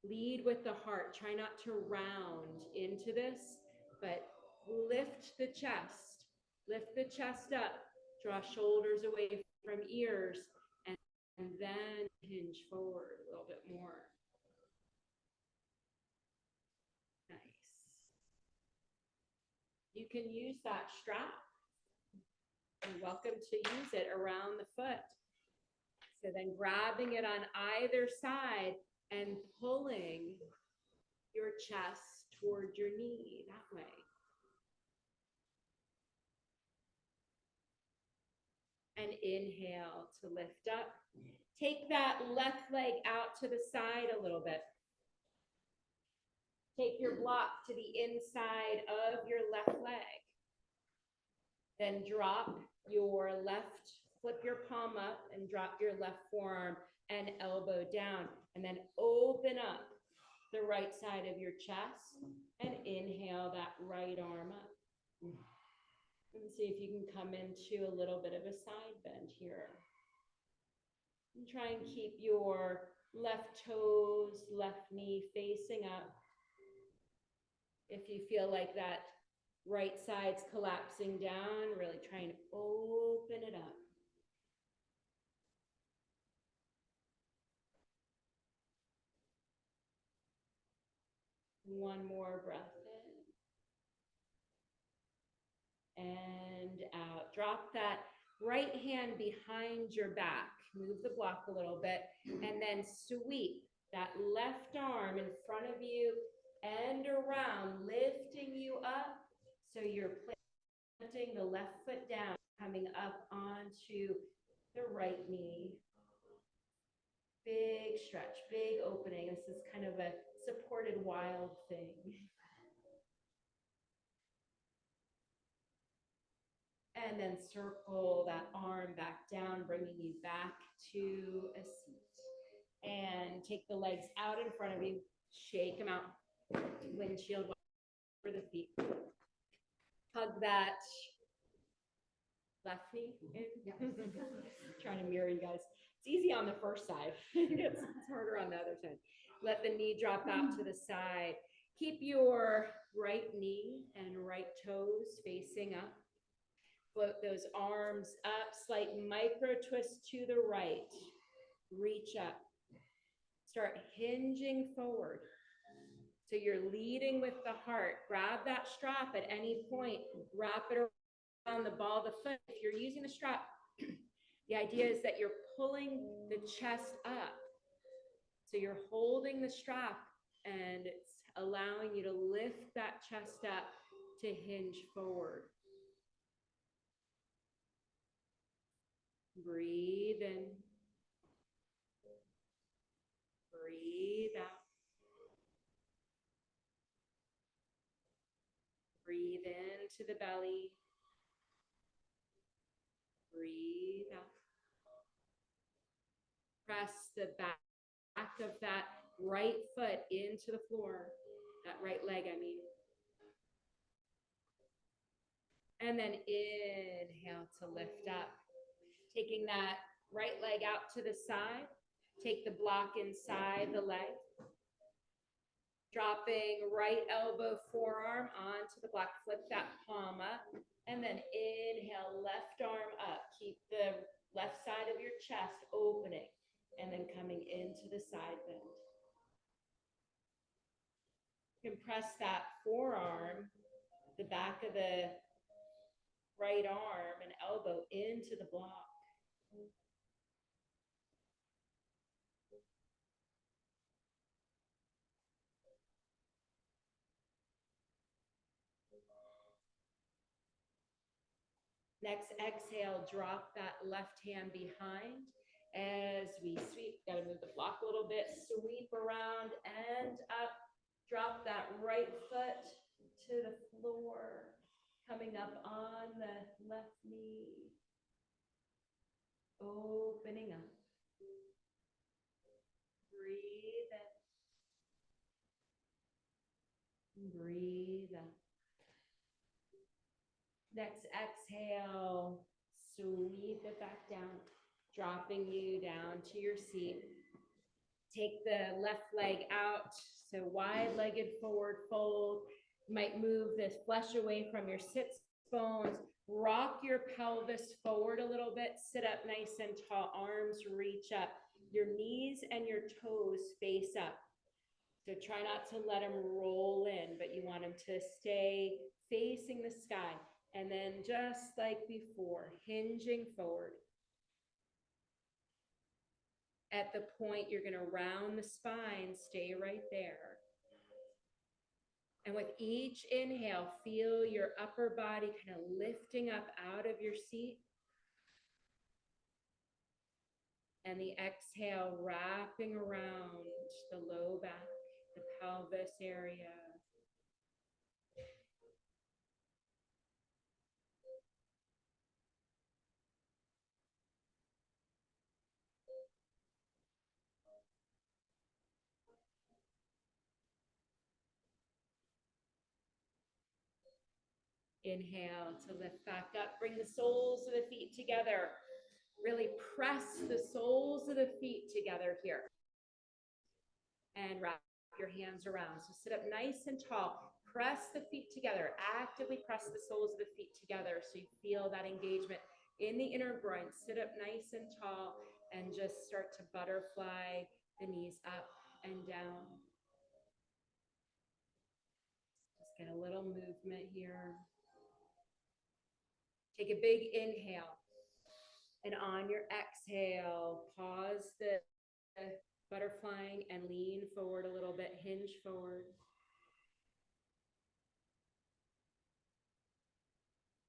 Lead with the heart. Try not to round into this, but lift the chest. Lift the chest up. Draw shoulders away from ears, and then hinge forward a little bit more. Nice. You can use that strap. You're welcome to use it around the foot. So then grabbing it on either side and pulling your chest toward your knee that way. And inhale to lift up. Take that left leg out to the side a little bit. Take your block to the inside of your left leg. Then drop your left, flip your palm up and drop your left forearm and elbow down. And then open up the right side of your chest and inhale that right arm up. And see if you can come into a little bit of a side bend here. And try and keep your left toes, left knee facing up. If you feel like that right side's collapsing down, really try and open it up. One more breath in. And out. Drop that right hand behind your back. Move the block a little bit. And then sweep that left arm in front of you and around, lifting you up. So you're planting the left foot down, coming up onto the right knee. Big stretch, big opening. This is kind of a supported wild thing. And then circle that arm back down, bringing you back to a seat. And take the legs out in front of you, shake them out, windshield for the feet. Hug that left knee in. Trying to mirror you guys. It's easy on the first side. It's harder on the other side. Let the knee drop out to the side. Keep your right knee and right toes facing up. Float those arms up, slight micro twist to the right. Reach up. Start hinging forward. So you're leading with the heart. Grab that strap at any point. Wrap it around the ball of the foot. If you're using the strap, the idea is that you're pulling the chest up. So you're holding the strap and it's allowing you to lift that chest up to hinge forward. Breathe in. Breathe out. Breathe into the belly. Breathe out. Press the back of that right foot into the floor. That right leg, I mean. And then inhale to lift up. Taking that right leg out to the side. Take the block inside the leg. Dropping right elbow, forearm onto the block. Flip that palm up. And then inhale, left arm up. Keep the left side of your chest opening. And then coming into the side bend. You can press that forearm, the back of the right arm and elbow into the block. Next exhale, drop that left hand behind as we sweep. Got to move the block a little bit. Sweep around and up. Drop that right foot to the floor. Coming up on the left knee. Opening up. Breathe in. Breathe out. Next exhale, sweep it back down, dropping you down to your seat. Take the left leg out, so wide-legged forward fold. You might move the flesh away from your sits bones. Rock your pelvis forward a little bit. Sit up nice and tall. Arms reach up. Your knees and your toes face up. So try not to let them roll in, but you want them to stay facing the sky. And then just like before, hinging forward. At the point, you're going to round the spine, stay right there. And with each inhale, feel your upper body kind of lifting up out of your seat. And the exhale, wrapping around the low back, the pelvis area. Inhale to lift back up. Bring the soles of the feet together. Really press the soles of the feet together here. And wrap your hands around. So sit up nice and tall. Press the feet together. Actively press the soles of the feet together so you feel that engagement in the inner groin. Sit up nice and tall and just start to butterfly the knees up and down. Just get a little movement here. Take a big inhale. And on your exhale, pause the butterflying and lean forward a little bit, hinge forward.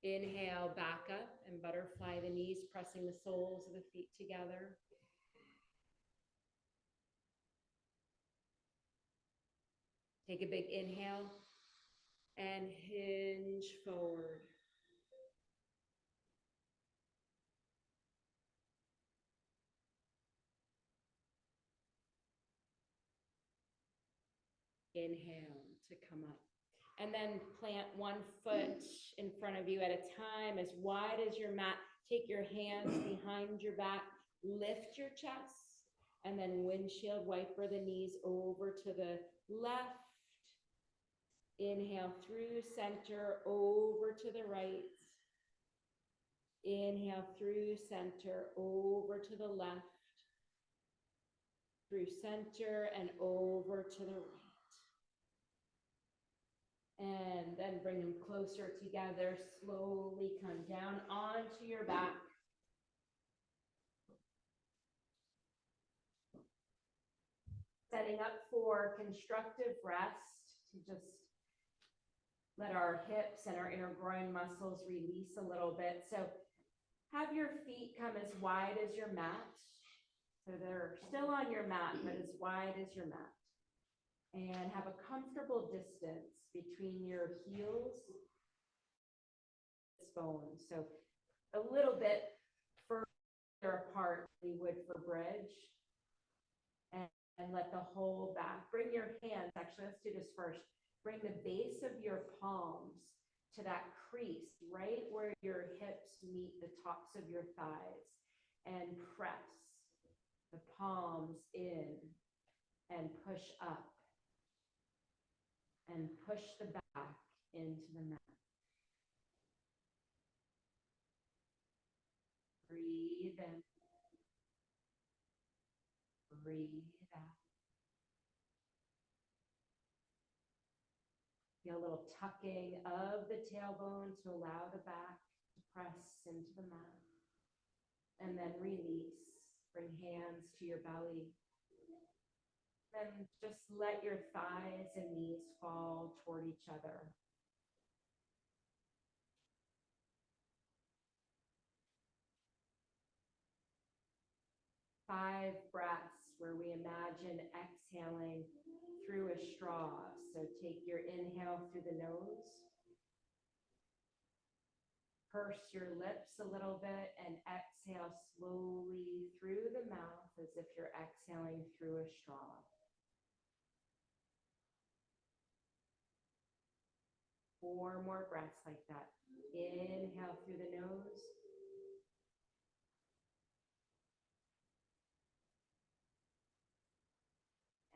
Inhale, back up and butterfly the knees, pressing the soles of the feet together. Take a big inhale and hinge forward. Inhale to come up. And then plant one foot in front of you at a time, as wide as your mat. Take your hands behind your back, lift your chest, and then windshield wiper the knees over to the left. Inhale through center, over to the right. Inhale through center, over to the left. Through center and over to the right. And then bring them closer together. Slowly come down onto your back. Setting up for constructive rest to just let our hips and our inner groin muscles release a little bit. So have your feet come as wide as your mat. So they're still on your mat, but as wide as your mat. And have a comfortable distance between your heels and bones. So a little bit further apart than we would for bridge. And let the whole back, bring your hands, actually let's do this first. Bring the base of your palms to that crease right where your hips meet the tops of your thighs. And press the palms in and push up. And push the back into the mat. Breathe in. Breathe out. Feel a little tucking of the tailbone to allow the back to press into the mat. And then release. Bring hands to your belly. Then just let your thighs and knees fall toward each other. Five breaths where we imagine exhaling through a straw. So take your inhale through the nose. Purse your lips a little bit and exhale slowly through the mouth as if you're exhaling through a straw. Four more breaths like that. Inhale through the nose.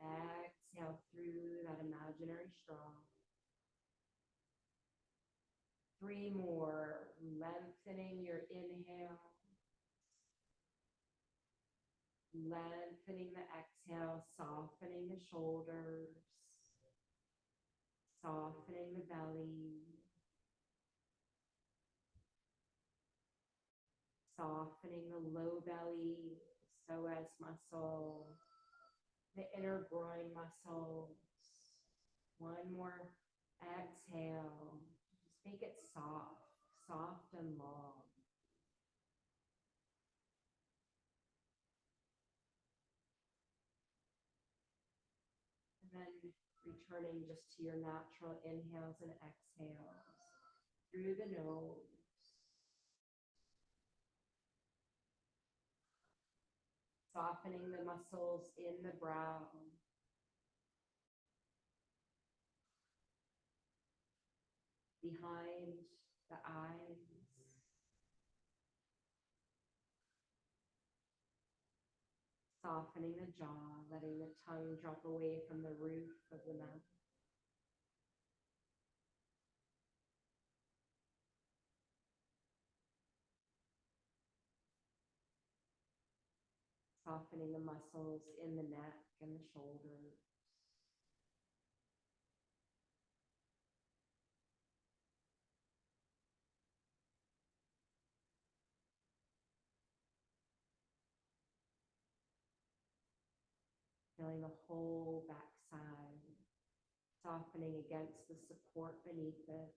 Exhale through that imaginary straw. Three more, lengthening your inhale. Lengthening the exhale, softening the shoulders. Softening the belly. Softening the low belly, psoas muscle, the inner groin muscles. One more exhale. Just make it soft, soft and long. And then returning just to your natural inhales and exhales through the nose. Softening the muscles in the brow. Behind the eyes. Softening the jaw, letting the tongue drop away from the roof of the mouth. Softening the muscles in the neck and the shoulders. Feeling the whole backside, softening against the support beneath it.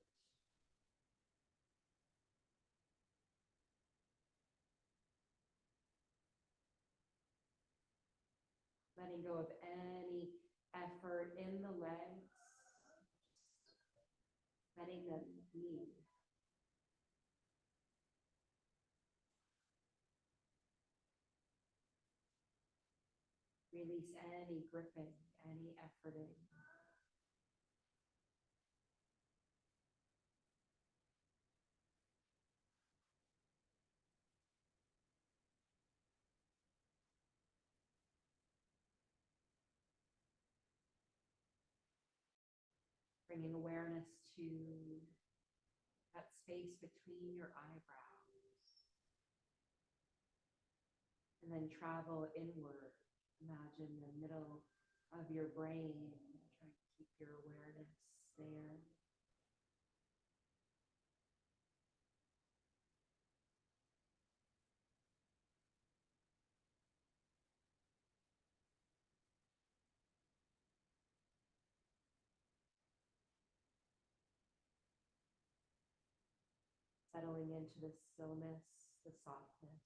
Letting go of any effort in the legs, letting them be. Release any gripping, any efforting. Bringing awareness to that space between your eyebrows. And then travel inward. Imagine the middle of your brain. Try to keep your awareness there. Settling into the stillness, the softness.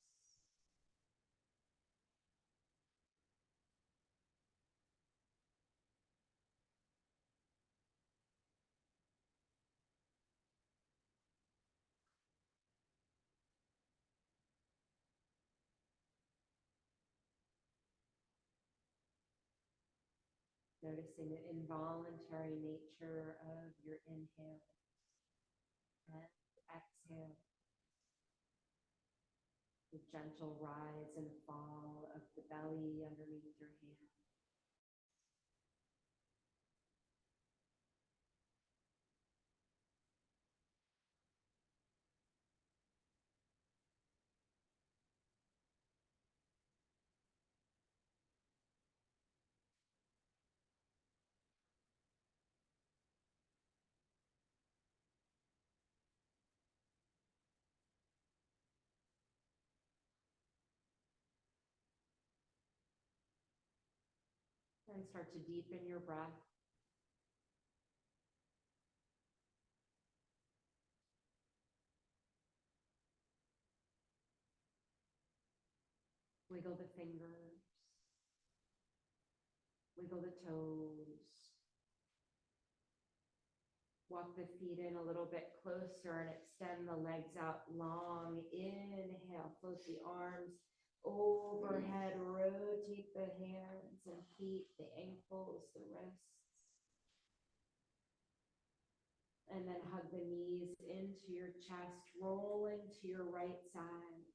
Noticing the involuntary nature of your inhale and exhale. The gentle rise and fall of the belly underneath your hand. And start to deepen your breath. Wiggle the fingers. Wiggle the toes. Walk the feet in a little bit closer and extend the legs out long. Inhale, float the arms overhead. Rotate the hands and feet, the ankles, the wrists. And then hug the knees into your chest, rolling to your right side.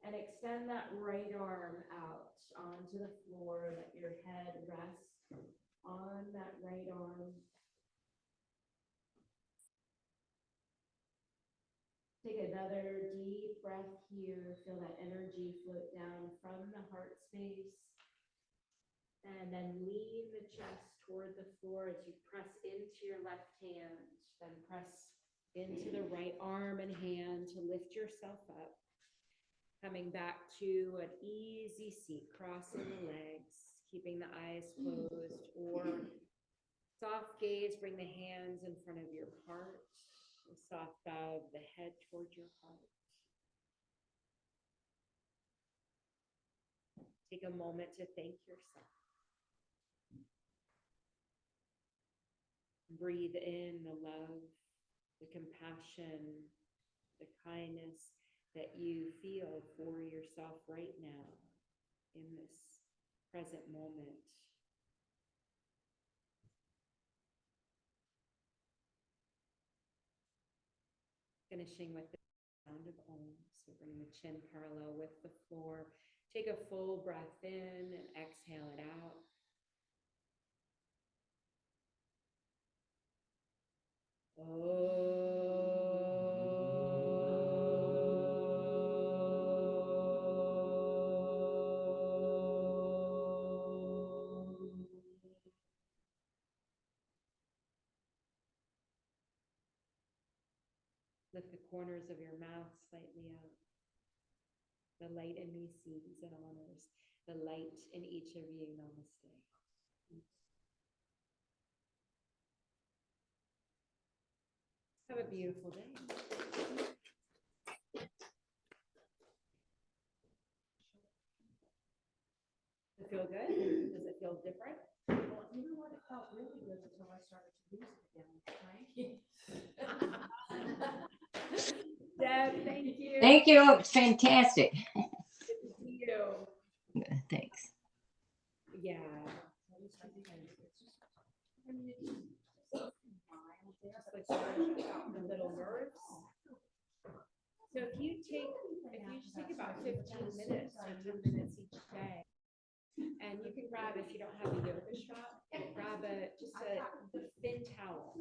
And extend that right arm out onto the floor. Let your head rest on that right arm. Take another deep breath here. Feel that energy float down from the heart space. And then lean the chest toward the floor as you press into your left hand. Then press into the right arm and hand to lift yourself up. Coming back to an easy seat, crossing the legs, keeping the eyes closed, or soft gaze, bring the hands in front of your heart. A soft bow of the head towards your heart. Take a moment to thank yourself. Breathe in the love, the compassion, the kindness that you feel for yourself right now in this present moment. finishing with the sound of Om. So bring the chin parallel with the floor. Take a full breath in and exhale it out. Lift the corners of your mouth slightly up. The light in me sees and honors the light in each of you. Namaste. Have a beautiful day. Does it feel good? Does it feel different? Well, you know what, it felt really good until I started to use it again, right? Deb, thank you. Thank you. It's fantastic. Good to see you. Thanks. Yeah. Just like the little nerves. So if you just take about 15 minutes or 10 minutes each day, and you can grab, if you don't have a yoga strap, grab just a thin towel,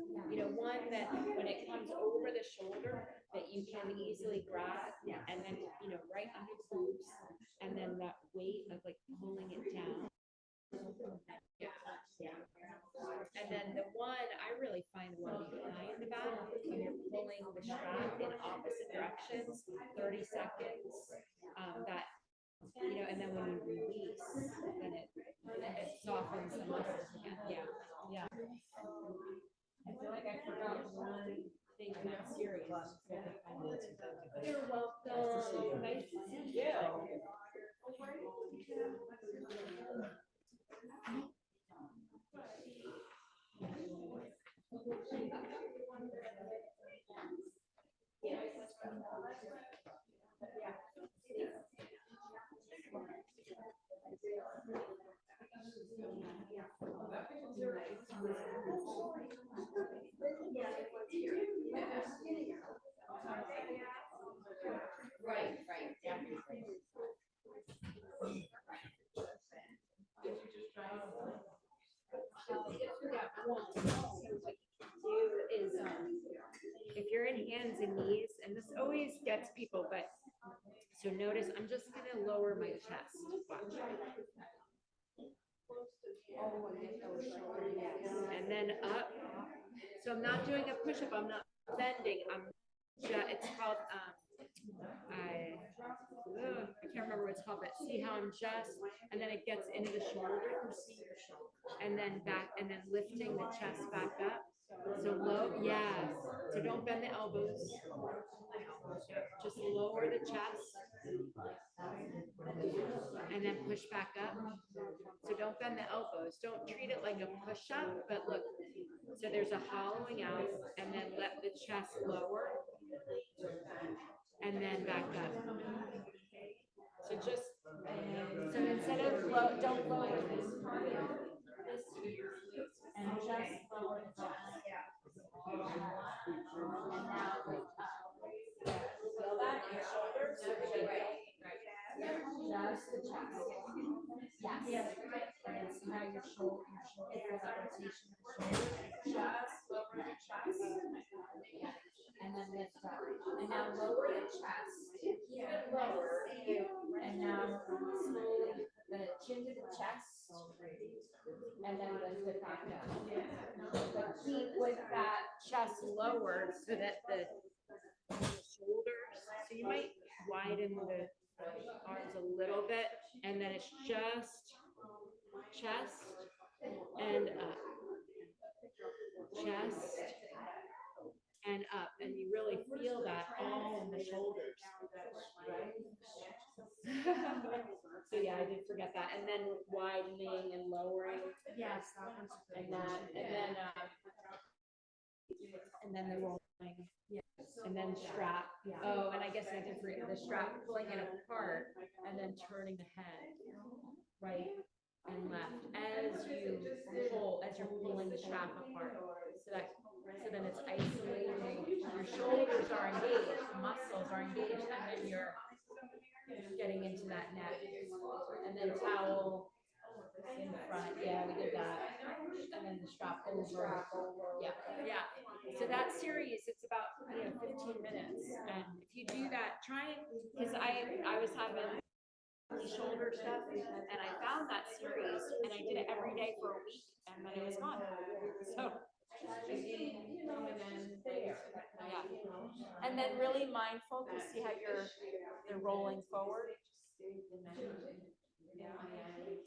one that when it comes over the shoulder that you can easily grab, and then, right under the boobs, and then that weight of like pulling it down. Yeah. And then the one, I really find the one behind the back, when you're pulling the strap in opposite directions, 30 seconds, and then when you release, then it softens the muscles again. Yeah. I feel like I forgot one thing that serious. You're welcome. Nice to see you. If you're in hands and knees, and this always gets people, but so notice I'm just gonna lower my chest. Watch. And then up. So I'm not doing a push-up, I'm not bending, it's called I can't remember what it's called, but see how I'm just, and then it gets into the shoulders, and then back, and then lifting the chest back up. So low, yeah. So don't bend the elbows. Just lower the chest, and then push back up. So don't bend the elbows. Don't treat it like a push-up, but look. So there's a hollowing out, and then let the chest lower, and then back up. So instead of don't lower this part this here, and just lower the chest. And now lift up. Feel that in your shoulders? Just the chest. Yes. And then see how your shoulder feel that rotation of the shoulder. Just lower the chest. And then lift up. And now lower the chest. Keep it lower. And now slowly the chin to the chest. And then lift it back up. But keep with that chest lowered so that the shoulders, so you might widen the arms a little bit, and then it's just chest and up, chest and up, and you really feel that all in the shoulders. So yeah, I did forget that, and then widening and lowering. Yes, that one's And then the rolling. And then strap. Oh, and I guess I did forget the strap, pulling it apart and then turning the head right and left as you pull, as you're pulling the strap apart. So then it's isolating your your shoulders are engaged, the muscles are engaged, and then you're getting into that neck. And then towel in front, yeah, we did that. And then the strap over. Yeah, yeah. So that series, it's about, 15 minutes. And if you do that, try it, because I was having shoulder stuff, and I found that series, and I did it every day for a week, and then it was gone. So, and then really mindful to see how you're rolling forward.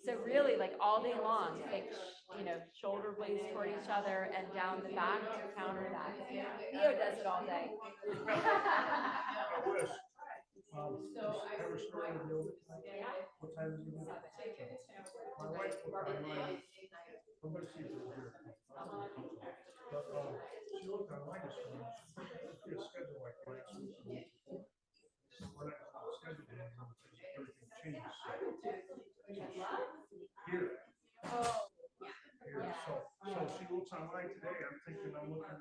So really, like all day long, like shoulder blades toward each other and down the back to counter that. Theo does it all day. I wish. Ever started yoga? What time is it? My wife, I'm gonna see if it's here. But, she looked online this morning, she had a schedule like last week. We're not scheduled anymore because everything changes. Here. Oh, Here, so she looks online today, I'm thinking, I'm looking at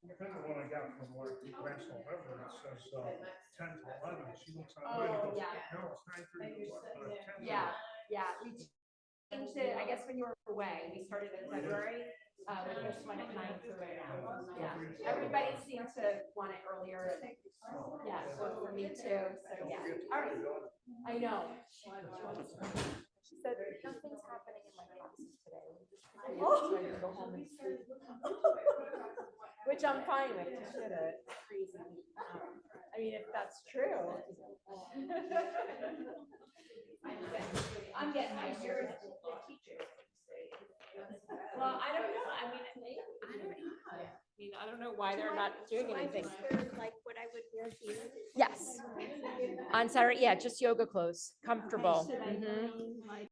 depends on what I got from last November, it says, 10 to 11, she looks online, and goes, no, it's 9:30 to 10. yeah. We changed it, I guess when you were away, we started in February, we just went at 9 to 8 now. Yeah, everybody seems to want it earlier. Yeah, it worked for me too, so yeah. All right, I know. She said, nothing's happening in my classes today. So I can go home and sleep. Which I'm fine with, you should have, crazy. I mean, if that's true. I'm getting my years. Well, I don't know, I don't know why they're not doing anything. Like what I would wear here. Yes. On Saturday, yeah, just yoga clothes, comfortable. Mhm.